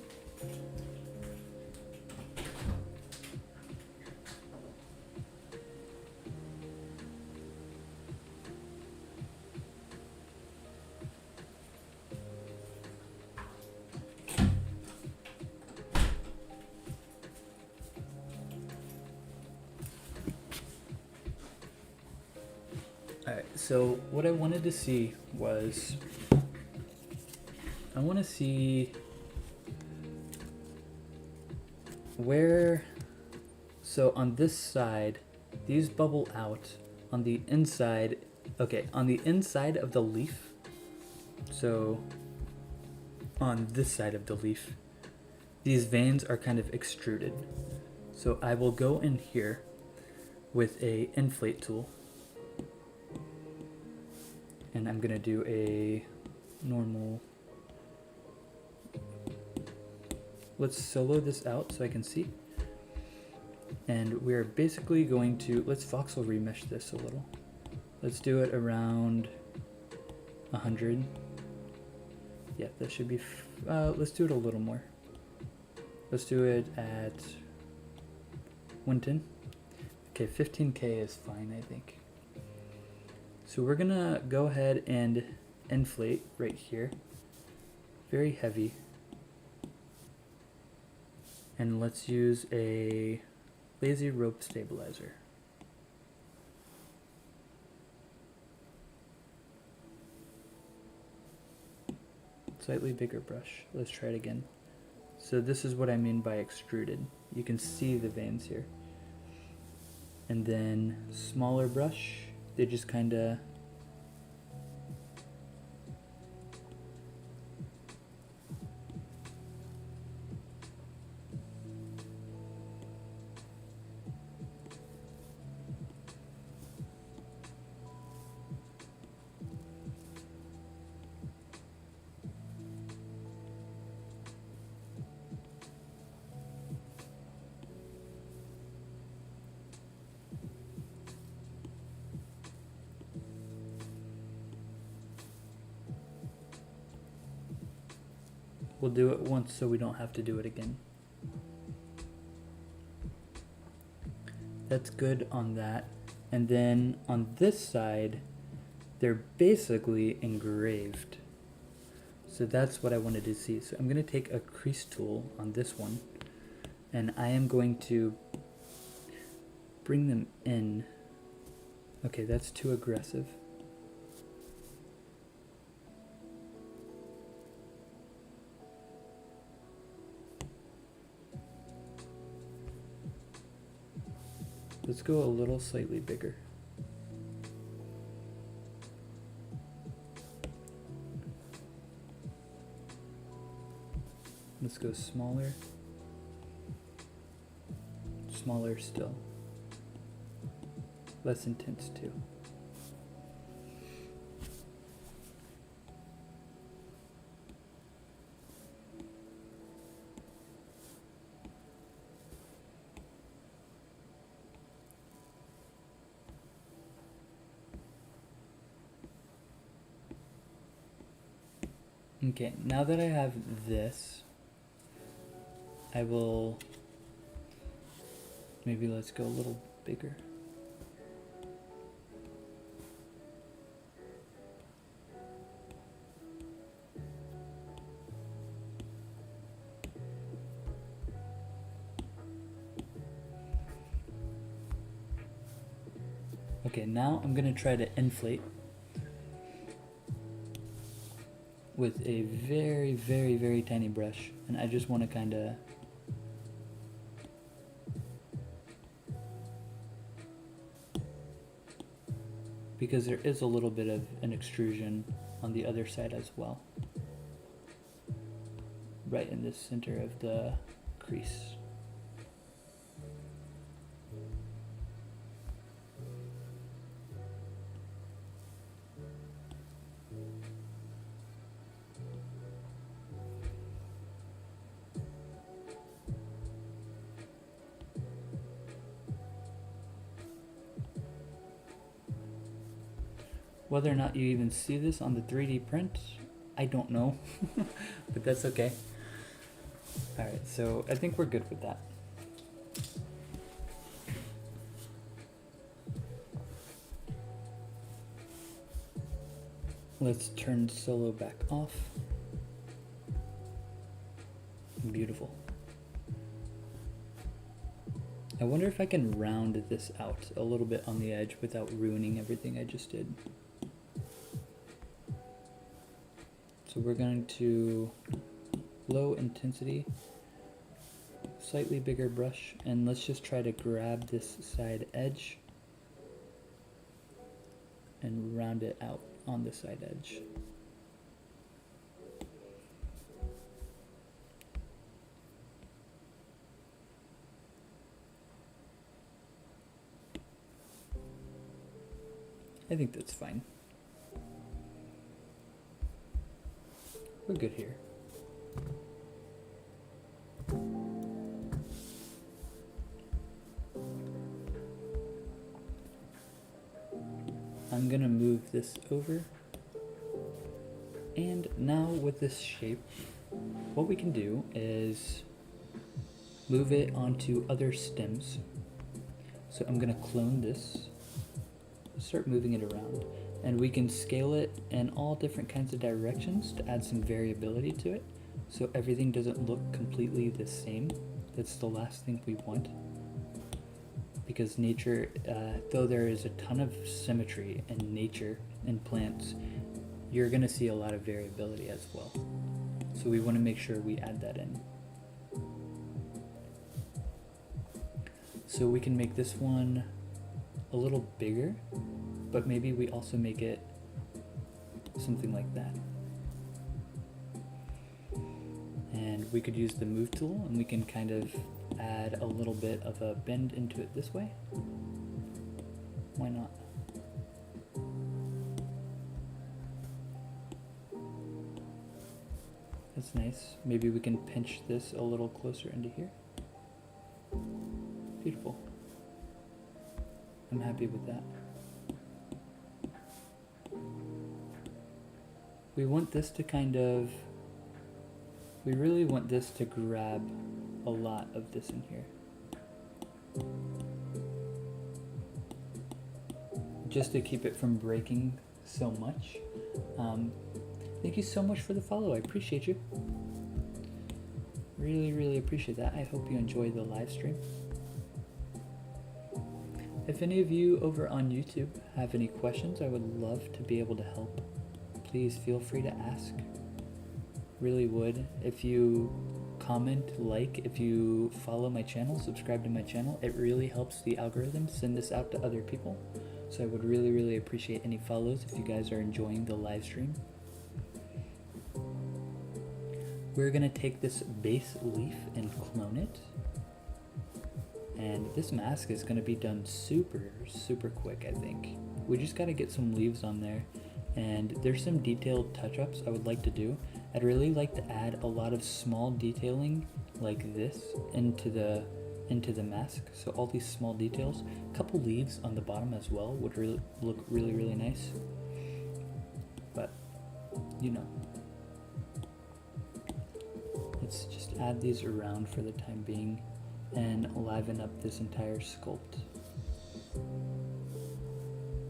Alright, so what I wanted to see was, I want to see where, so on this side, these bubble out. On the inside, okay, on the inside of the leaf, so on this side of the leaf, these veins are kind of extruded. So I will go in here with a inflate tool. And I'm gonna do a normal, let's solo this out so I can see. And we're basically going to, let's voxel remesh this a little. Let's do it around 100. Yeah, that should be, let's do it a little more. Let's do it at 110. Okay, 15K is fine, I think. So we're gonna go ahead and inflate right here. Very heavy. And let's use a lazy rope stabilizer. Slightly bigger brush. Let's try it again. So this is what I mean by extruded. You can see the veins here. And then smaller brush, they just kind of we'll do it once so we don't have to do it again. That's good on that. And then on this side, they're basically engraved. So that's what I wanted to see. So I'm going to take a crease tool on this one, and I am going to bring them in. Okay, that's too aggressive. Let's go a little slightly bigger. Let's go smaller. Smaller still. Less intense too. Okay, now that I have this, I will, maybe let's go a little bigger. Okay, now I'm gonna try to inflate with a very, very, very tiny brush, and I just want to kind of because there is a little bit of an extrusion on the other side as well, right in the center of the crease. Whether or not you even see this on the 3D print, I don't know, but that's okay. Alright, so I think we're good with that. Let's turn solo back off. Beautiful. I wonder if I can round this out a little bit on the edge without ruining everything I just did. So we're going to low intensity, slightly bigger brush, and let's just try to grab this side edge and round it out on the side edge. I think that's fine. We're good here. I'm gonna move this over. And now with this shape, what we can do is move it onto other stems. So I'm gonna clone this, start moving it around, and we can scale it in all different kinds of directions to add some variability to it, so everything doesn't look completely the same. That's the last thing we want, because nature, though there is a ton of symmetry in nature and plants, you're gonna see a lot of variability as well. So we wanna make sure we add that in. So we can make this one a little bigger, but maybe we also make it something like that. And we could use the move tool and we can kind of add a little bit of a bend into it this way. Why not? That's nice. Maybe we can pinch this a little closer into here. Beautiful. I'm happy with that. We want this to we really want this to grab a lot of this in here. Just to keep it from breaking so much. Thank you so much for the follow. I appreciate you. Really, really appreciate that. I hope you enjoy the live stream. If any of you over on YouTube have any questions, I would love to be able to help. Please feel free to ask. Really would. If you comment, like, if you follow my channel, subscribe to my channel, it really helps the algorithm send this out to other people. So I would really, really appreciate any follows if you guys are enjoying the live stream. We're gonna take this base leaf and clone it. And this mask is gonna be done super, super quick, I think. We just gotta get some leaves on there. And there's some detailed touch-ups I would like to do. I'd really like to add a lot of small detailing like this into the mask. So all these small details, a couple leaves on the bottom as well would really look really, really nice. But, you know. Let's just add these around for the time being and liven up this entire sculpt.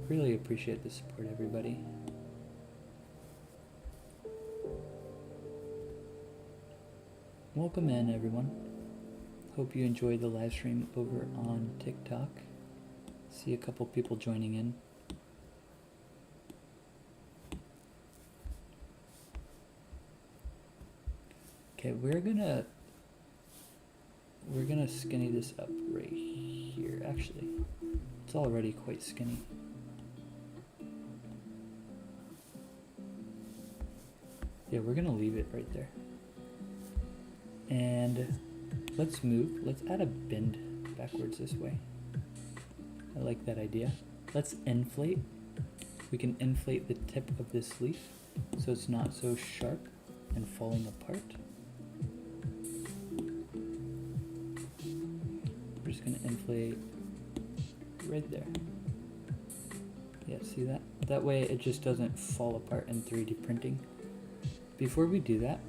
Really appreciate the support, everybody. Welcome in, everyone. Hope you enjoyed the live stream over on TikTok. See a couple people joining in. Okay, we're gonna skinny this up right here. Actually, it's already quite skinny. Yeah, we're gonna leave it right there. And let's add a bend backwards this way. I like that idea. Let's inflate. We can inflate the tip of this leaf so it's not so sharp and falling apart. We're just gonna inflate right there. Yeah, see that? That way it just doesn't fall apart in 3D printing. Before we do that,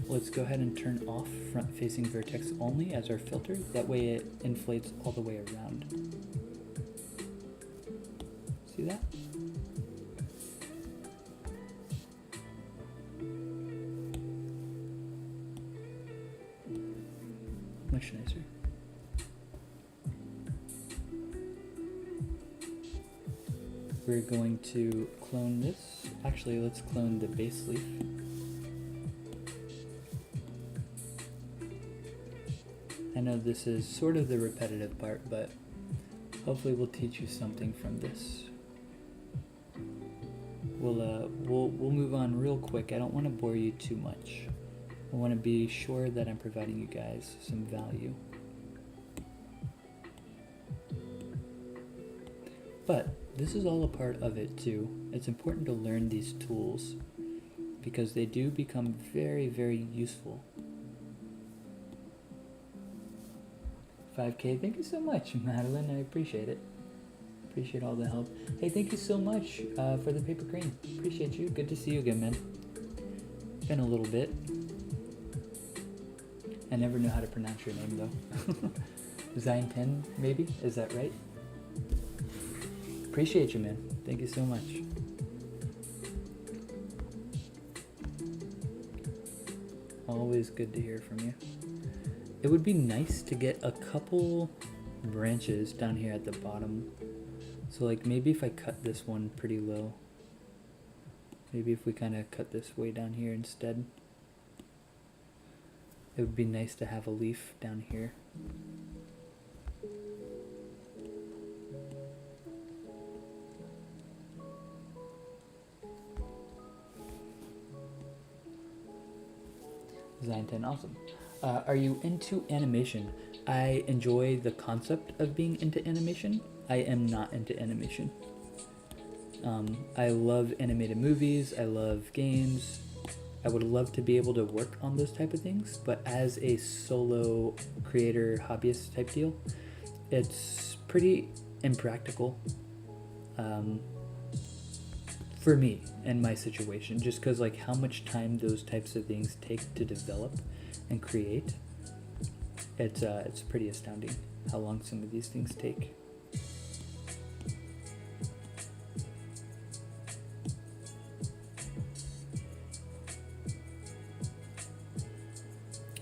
let's go ahead and turn off front-facing vertex only as our filter. That way it inflates all the way around. See that? Much nicer. We're going to clone this. Actually, let's clone the base leaf. I know this is sort of the repetitive part, but hopefully we'll teach you something from this. We'll move on real quick. I don't want to bore you too much. I want to be sure that I'm providing you guys some value. But this is all a part of it too. It's important to learn these tools because they do become very, very useful. 5K, thank you so much, Madeline. I appreciate it. Appreciate all the help. Hey, thank you so much for the paper crane. Appreciate you. Good to see you again, man. Been a little bit. I never know how to pronounce your name though. Zainten, maybe? Is that right? Appreciate you, man. Thank you so much. Always good to hear from you. It would be nice to get a couple branches down here at the bottom. So like maybe if I cut this one pretty low. Maybe if we kind of cut this way down here instead. It would be nice to have a leaf down here. Zainten, awesome. Are you into animation? I enjoy the concept of being into animation. I am not into animation. I love animated movies. I love games. I would love to be able to work on those type of things, but as a solo creator, hobbyist type deal, it's pretty impractical for me and my situation, just because like how much time those types of things take to develop and create. It's pretty astounding how long some of these things take.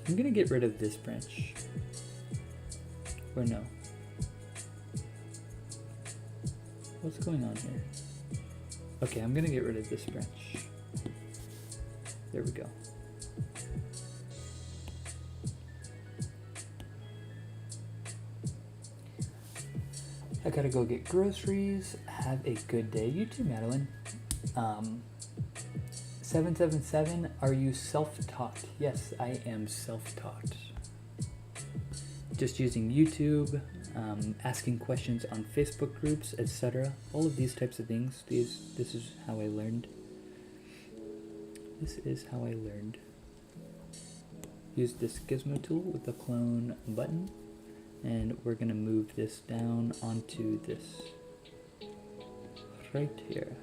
I'm gonna get rid of this branch. Or no. What's going on here? Okay, I'm gonna get rid of this branch. There we go. I gotta go get groceries. Have a good day. You too, Madeline. 777, are you self-taught? Yes, I am self-taught. Just using YouTube, asking questions on Facebook groups, etc. All of these types of things. This is how I learned. This is how I learned. Use this gizmo tool with the clone button, and we're gonna move this down onto this right here.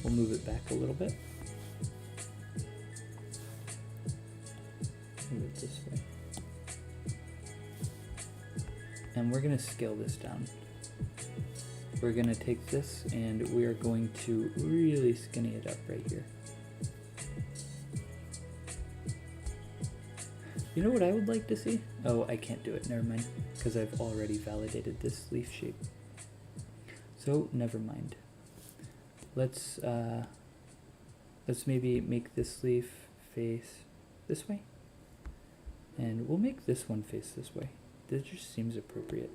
We'll move it back a little bit. Move it this way. And we're going to scale this down. We're going to take this and we are going to really skinny it up right here. You know what I would like to see? Oh, I can't do it. Never mind. Because I've already validated this leaf shape. So, never mind. Let's maybe make this leaf face this way, and we'll make this one face this way. This just seems appropriate.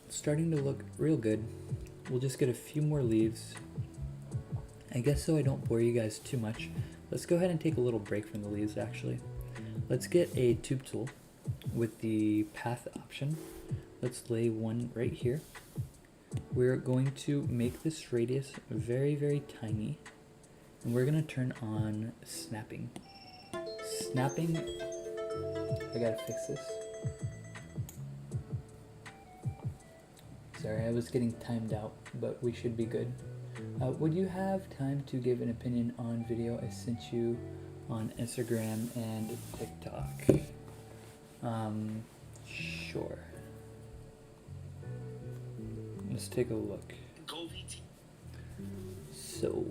Starting to look real good. We'll just get a few more leaves. I guess so I don't bore you guys too much. Let's go ahead and take a little break from the leaves actually. Let's get a tube tool with the path option. Let's lay one right here. We're going to make this radius very, very tiny. And we're gonna turn on snapping. Snapping, I gotta fix this. Sorry, I was getting timed out, but we should be good. Would you have time to give an opinion on video I sent you on Instagram and TikTok? Sure. Let's take a look. So,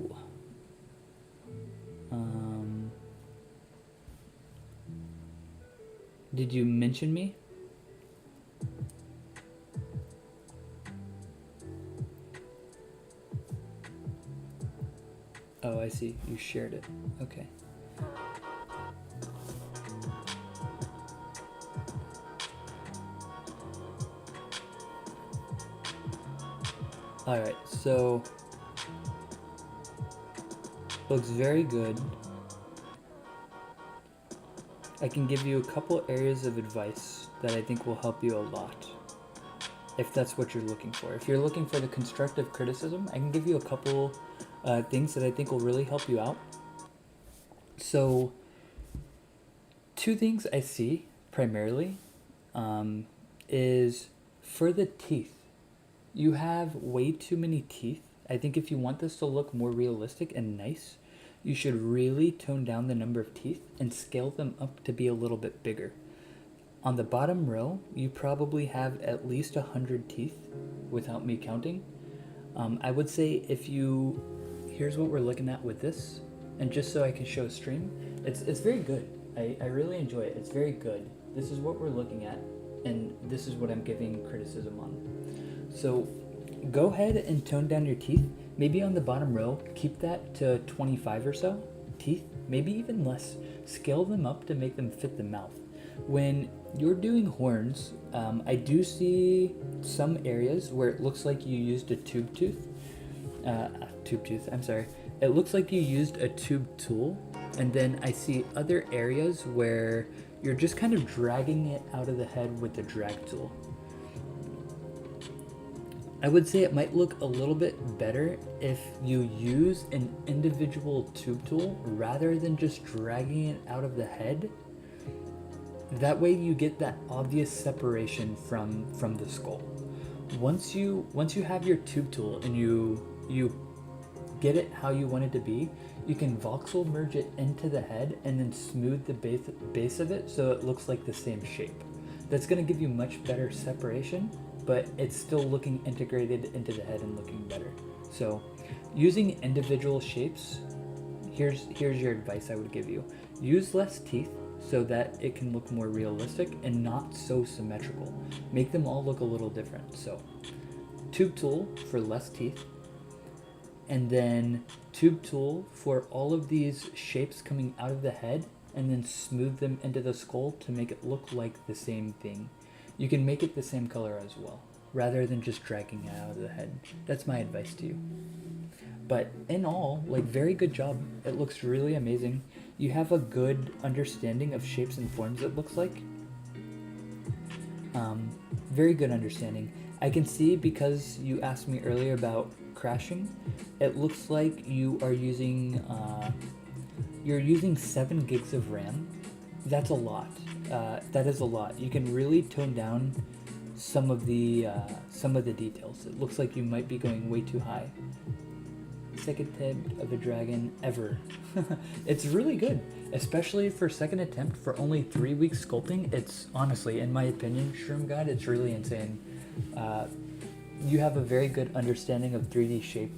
did you mention me? Oh, I see. You shared it. Okay. Alright, so looks very good. I can give you a couple areas of advice that I think will help you a lot, if that's what you're looking for. If you're looking for the constructive criticism, I can give you a couple things that I think will really help you out. So, two things I see primarily is for the teeth. You have way too many teeth. I think if you want this to look more realistic and nice, you should really tone down the number of teeth and scale them up to be a little bit bigger. On the bottom row, you probably have at least 100 teeth without me counting. I would say here's what we're looking at with this, and just so I can show a stream, it's very good. I really enjoy it. It's very good. This is what we're looking at, and this is what I'm giving criticism on. So go ahead and tone down your teeth. Maybe on the bottom row, keep that to 25 or so teeth, maybe even less. Scale them up to make them fit the mouth. When you're doing horns, I do see some areas where it looks like you used a tube tooth. It looks like you used a tube tool, and then I see other areas where you're just kind of dragging it out of the head with the drag tool. I would say it might look a little bit better if you use an individual tube tool rather than just dragging it out of the head. That way you get that obvious separation from the skull. Once you have your tube tool and you get it how you want it to be, you can voxel merge it into the head and then smooth the base of it so it looks like the same shape. That's going to give you much better separation, but it's still looking integrated into the head and looking better. So using individual shapes, here's your advice I would give you. Use less teeth so that it can look more realistic and not so symmetrical. Make them all look a little different. So tube tool for less teeth, and then tube tool for all of these shapes coming out of the head, and then smooth them into the skull to make it look like the same thing. You can make it the same color as well, rather than just dragging it out of the head. That's my advice to you. But in all, like, very good job. It looks really amazing. You have a good understanding of shapes and forms, it looks like. Very good understanding. I can see, because you asked me earlier about crashing, it looks like you are using you're using 7 gigs of RAM. That's a lot. That is a lot. You can really tone down some of the details. It looks like you might be going way too high. Second attempt of a dragon ever. It's really good, especially for second attempt for only 3 weeks sculpting. It's honestly, in my opinion, Shroom God, it's really insane. You have a very good understanding of 3D shape.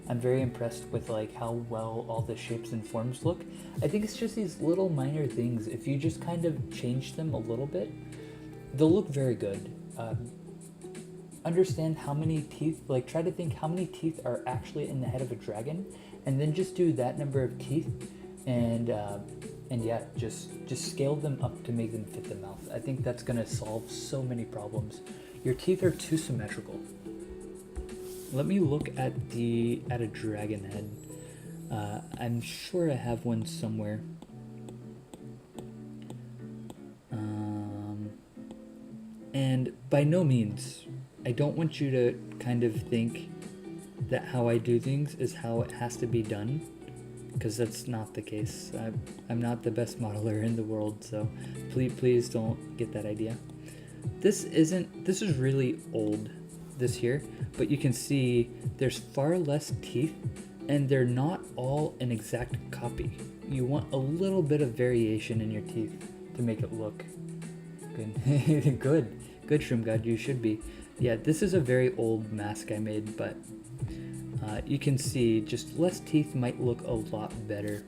I'm very impressed with like how well all the shapes and forms look. I think it's just these little minor things. If you just kind of change them a little bit, they'll look very good. Understand how many teeth, like try to think how many teeth are actually in the head of a dragon, and then just do that number of teeth, and yeah, just scale them up to make them fit the mouth. I think that's gonna solve so many problems. Your teeth are too symmetrical. Let me look at a dragon head. I'm sure I have one somewhere. And by no means, I don't want you to kind of think that how I do things is how it has to be done, because that's not the case. I'm not the best modeler in the world, so please don't get that idea. This is really old, this here, but you can see there's far less teeth, and they're not all an exact copy. You want a little bit of variation in your teeth to make it look good. Good, Shroom God, you should be. Yeah, this is a very old mask I made, but you can see just less teeth might look a lot better.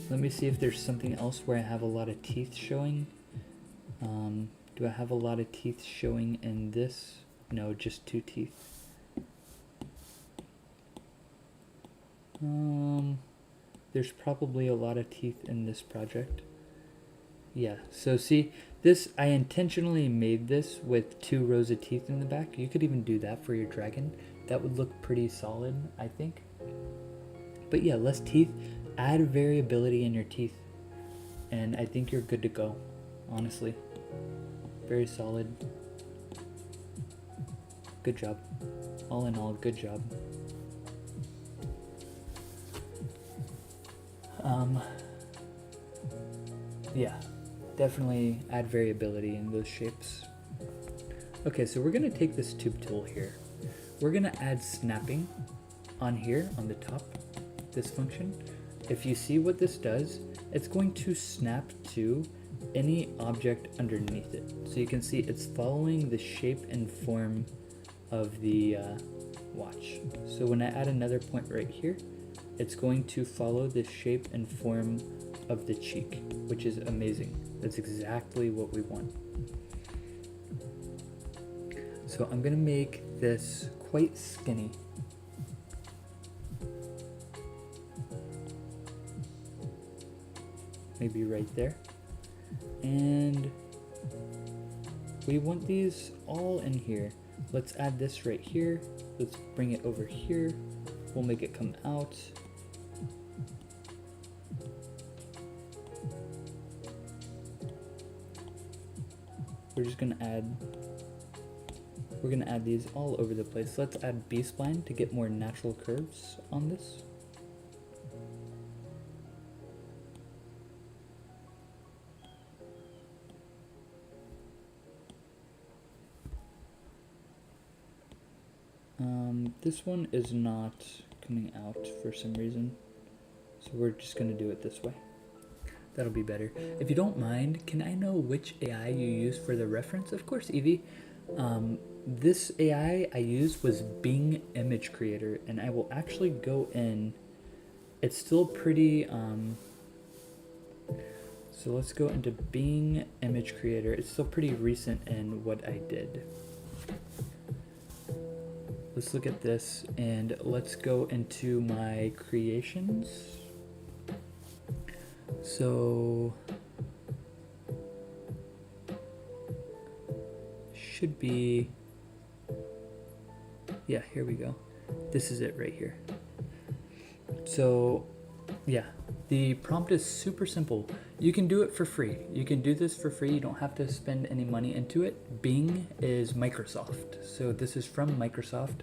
Let me see if there's something else where I have a lot of teeth showing. Do I have a lot of teeth showing in this? No, just 2 teeth. There's probably a lot of teeth in this project. Yeah, so see, this, I intentionally made this with 2 rows of teeth in the back. You could even do that for your dragon. That would look pretty solid, I think. But yeah, less teeth, add variability in your teeth, and I think you're good to go, honestly. Very solid. Good job. All in all, good job. Yeah, definitely add variability in those shapes. Okay, so we're gonna take this tube tool here. We're gonna add snapping on here, on the top, this function. If you see what this does, it's going to snap to any object underneath it. So you can see it's following the shape and form of the watch. So when I add another point right here, it's going to follow the shape and form of the cheek, which is amazing. That's exactly what we want. So I'm gonna make this quite skinny. Maybe right there. And we want these all in here. Let's add this right here. Let's bring it over here. We'll make it come out. We're gonna add these all over the place. Let's add B-spline to get more natural curves on this. This one is not coming out for some reason, so we're just gonna do it this way. That'll be better. If you don't mind, can I know which AI you used for the reference? Of course, Evie. This AI I used was Bing Image Creator, and I will actually go in. It's still pretty, so let's go into Bing Image Creator. It's still pretty recent in what I did. Let's look at this, and let's go into my creations. So should be, yeah, here we go. This is it right here. So yeah, the prompt is super simple. You can do it for free. You can do this for free. You don't have to spend any money into it. Bing is Microsoft. So this is from Microsoft.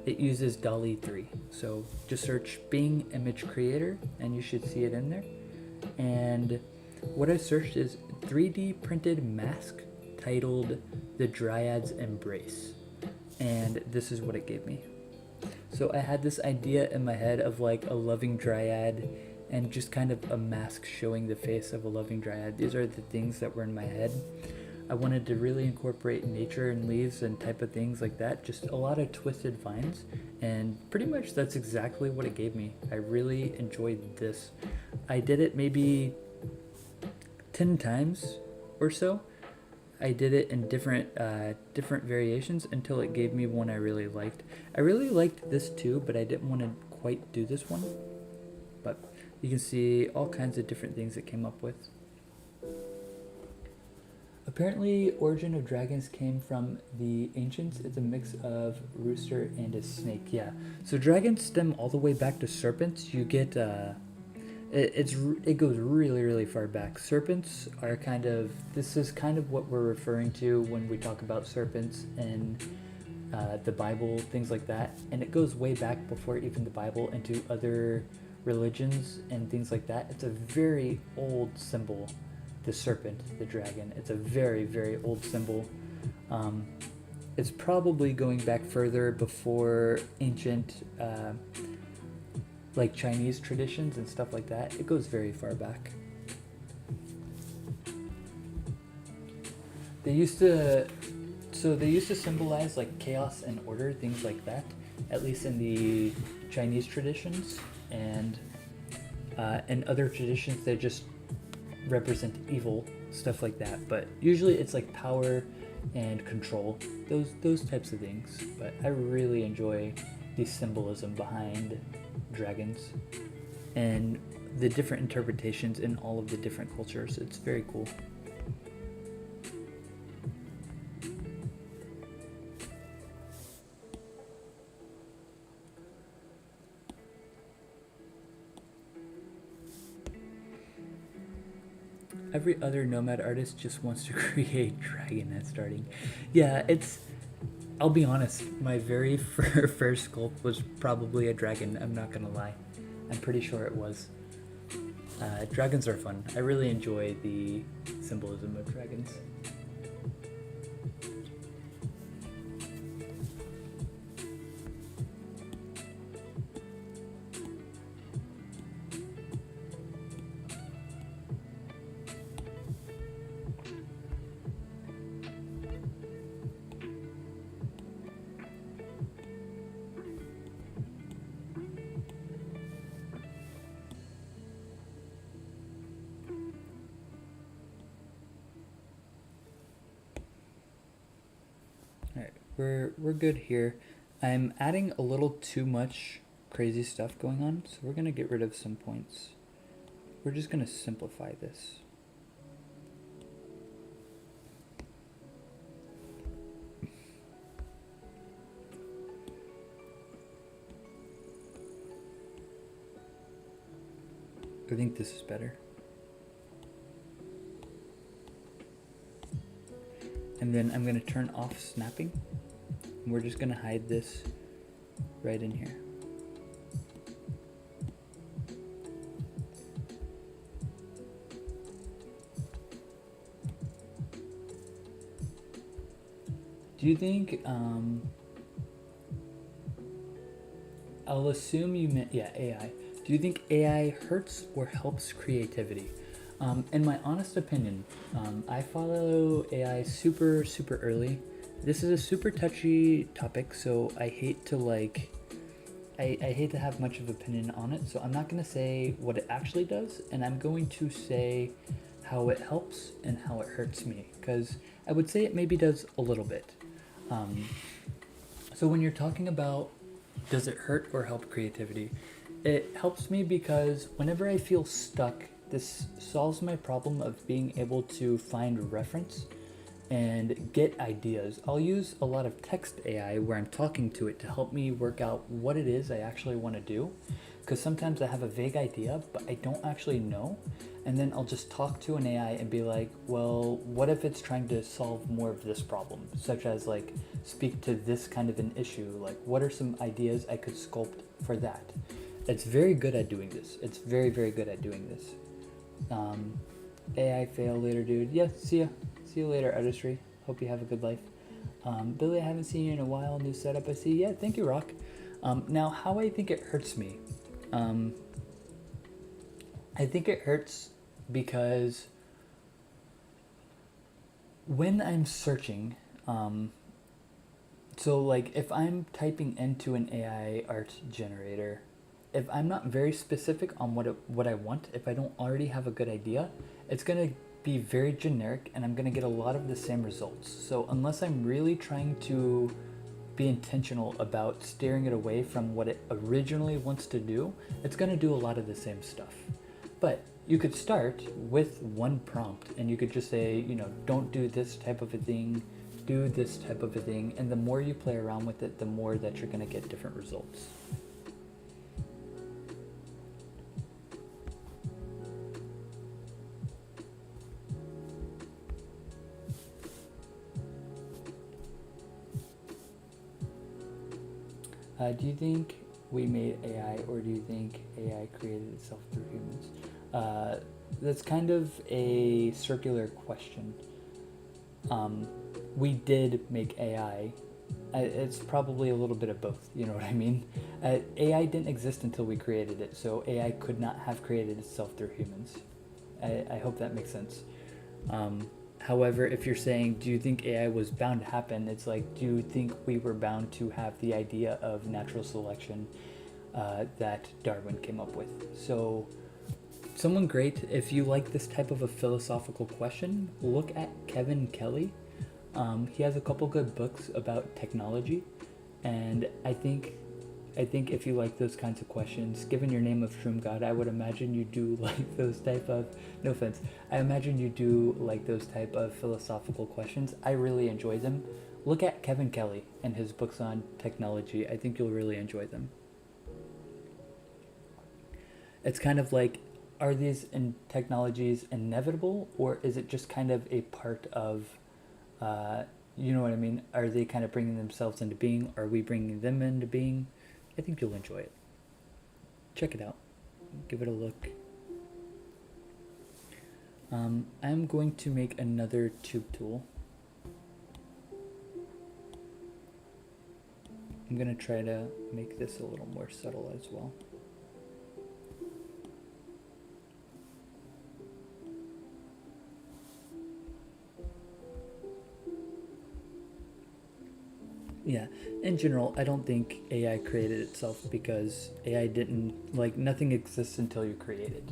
It uses DALL-E 3. So just search Bing Image Creator and you should see it in there. And what I searched is 3D printed mask titled The Dryad's Embrace. And this is what it gave me. So I had this idea in my head of like a loving dryad and just kind of a mask showing the face of a loving dryad. These are the things that were in my head. I wanted to really incorporate nature and leaves and type of things like that. Just a lot of twisted vines. And pretty much that's exactly what it gave me. I really enjoyed this. I did it maybe 10 times or so. I did it in different variations until it gave me one I really liked. I really liked this too, but I didn't want to quite do this one. But you can see all kinds of different things it came up with. Apparently, Origin of Dragons came from the ancients. It's a mix of rooster and a snake. Yeah. So dragons stem all the way back to serpents. You get it goes really, really far back. Serpents are kind of, this is kind of what we're referring to when we talk about serpents in the Bible, things like that. And it goes way back before even the Bible into other religions and things like that. It's a very old symbol, the serpent, the dragon. It's a very, very old symbol. It's probably going back further before ancient like Chinese traditions and stuff like that. It goes very far back. They used to symbolize like chaos and order, things like that, at least in the Chinese traditions, and in other traditions they just represent evil, stuff like that. But usually it's like power and control, those types of things. But I really enjoy the symbolism behind dragons. And the different interpretations in all of the different cultures. It's very cool. Every other nomad artist just wants to create dragon at starting. Yeah, I'll be honest, my very first sculpt was probably a dragon, I'm not gonna lie. I'm pretty sure it was. Dragons are fun. I really enjoy the symbolism of dragons. Alright, we're good here. I'm adding a little too much crazy stuff going on, so we're gonna get rid of some points. We're just gonna simplify this. I think this is better. And then I'm gonna turn off snapping. And we're just gonna hide this right in here. Do you think, I'll assume you meant, yeah, AI. Do you think AI hurts or helps creativity? In my honest opinion, I follow AI super early. This is a super touchy topic, so I hate to I hate to have much of an opinion on it, so I'm not going to say what it actually does, and I'm going to say how it helps and how it hurts me, because I would say it maybe does a little bit. So when you're talking about does it hurt or help creativity, it helps me because whenever I feel stuck, this solves my problem of being able to find reference and get ideas. I'll use a lot of text AI where I'm talking to it to help me work out what it is I actually want to do. Because sometimes I have a vague idea, but I don't actually know. And then I'll just talk to an AI and be like, well, what if it's trying to solve more of this problem? Such as like speak to this kind of an issue. Like what are some ideas I could sculpt for that? It's very good at doing this. It's very good at doing this. AI fail later, dude. Yeah, see ya. See you later, artistry. Hope you have a good life. Billy, I haven't seen you in a while. New setup, I see. Yeah, thank you, Rock. Now, how I think it hurts me. I think it hurts because when I'm searching, so like if I'm typing into an AI art generator, if I'm not very specific on what I want, if I don't already have a good idea, it's gonna be very generic and I'm gonna get a lot of the same results. So unless I'm really trying to be intentional about steering it away from what it originally wants to do, it's gonna do a lot of the same stuff. But you could start with one prompt and you could just say, you know, don't do this type of a thing, do this type of a thing, and the more you play around with it, the more that you're gonna get different results. Do you think we made AI, or do you think AI created itself through humans? That's kind of a circular question. We did make AI. It's probably a little bit of both, you know what I mean? AI didn't exist until we created it, so AI could not have created itself through humans. I hope that makes sense. However, if you're saying, do you think AI was bound to happen? It's like, do you think we were bound to have the idea of natural selection that Darwin came up with? So, someone great, if you like this type of a philosophical question, look at Kevin Kelly. He has a couple good books about technology, and I think I think if you like those kinds of questions, given your name of Shroom God, I would imagine you do like those type of, no offense, I imagine you do like those type of philosophical questions. I really enjoy them. Look at Kevin Kelly and his books on technology. I think you'll really enjoy them. It's kind of like, are these technologies inevitable, or is it just kind of a part of, you know what I mean? Are they kind of bringing themselves into being? Are we bringing them into being? I think you'll enjoy it. Check it out. Give it a look. I'm going to make another tube tool. I'm going to try to make this a little more subtle as well. Yeah, in general, I don't think AI created itself, because AI didn't, like, nothing exists until you create it.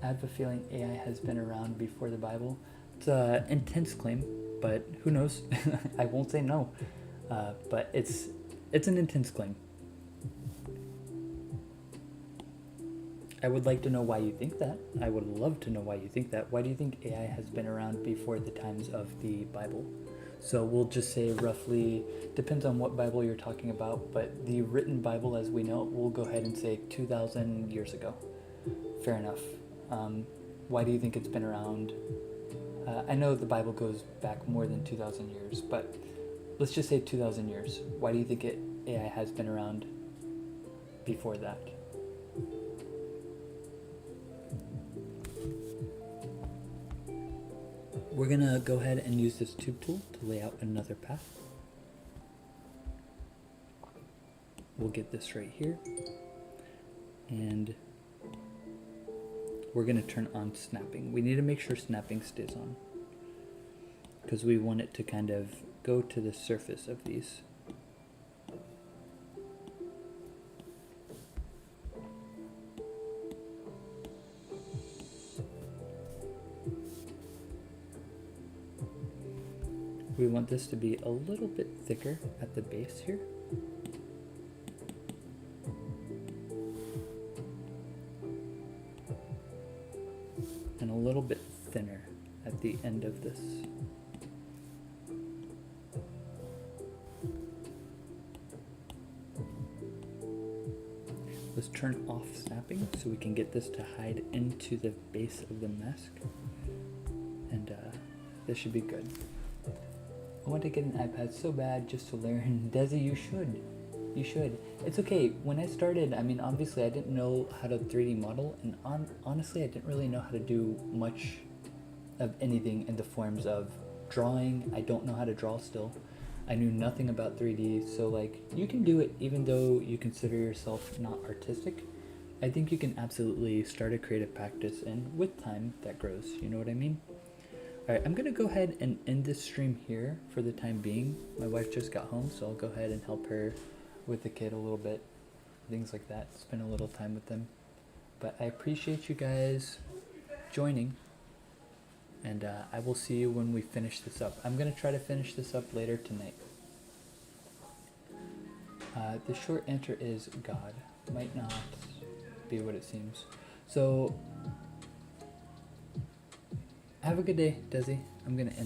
I have a feeling AI has been around before the Bible. It's an intense claim, but who knows? I won't say no. But it's an intense claim. I would like to know why you think that. I would love to know why you think that. Why do you think AI has been around before the times of the Bible? So we'll just say roughly, depends on what Bible you're talking about, but the written Bible as we know it, we'll go ahead and say 2,000 years ago. Fair enough. Why do you think it's been around? I know the Bible goes back more than 2,000 years, but let's just say 2,000 years. Why do you think AI has been around before that? We're gonna go ahead and use this tube tool to lay out another path. We'll get this right here, and we're gonna turn on snapping. We need to make sure snapping stays on, because we want it to kind of go to the surface of these. We want this to be a little bit thicker at the base here. And a little bit thinner at the end of this. Let's turn off snapping so we can get this to hide into the base of the mask. And this should be good. I want to get an iPad so bad just to learn. Desi, you should. You should. It's okay. When I started, I mean, obviously I didn't know how to 3D model, and honestly I didn't really know how to do much of anything in the forms of drawing. I don't know how to draw still. I knew nothing about 3D, so like, you can do it even though you consider yourself not artistic. I think you can absolutely start a creative practice, and with time that grows, you know what I mean? Alright, I'm gonna go ahead and end this stream here for the time being. My wife just got home, so I'll go ahead and help her with the kid a little bit. Things like that. Spend a little time with them. But I appreciate you guys joining. And I will see you when we finish this up. I'm gonna try to finish this up later tonight. The short answer is God. Might not be what it seems. So, have a good day, Desi. I'm gonna end.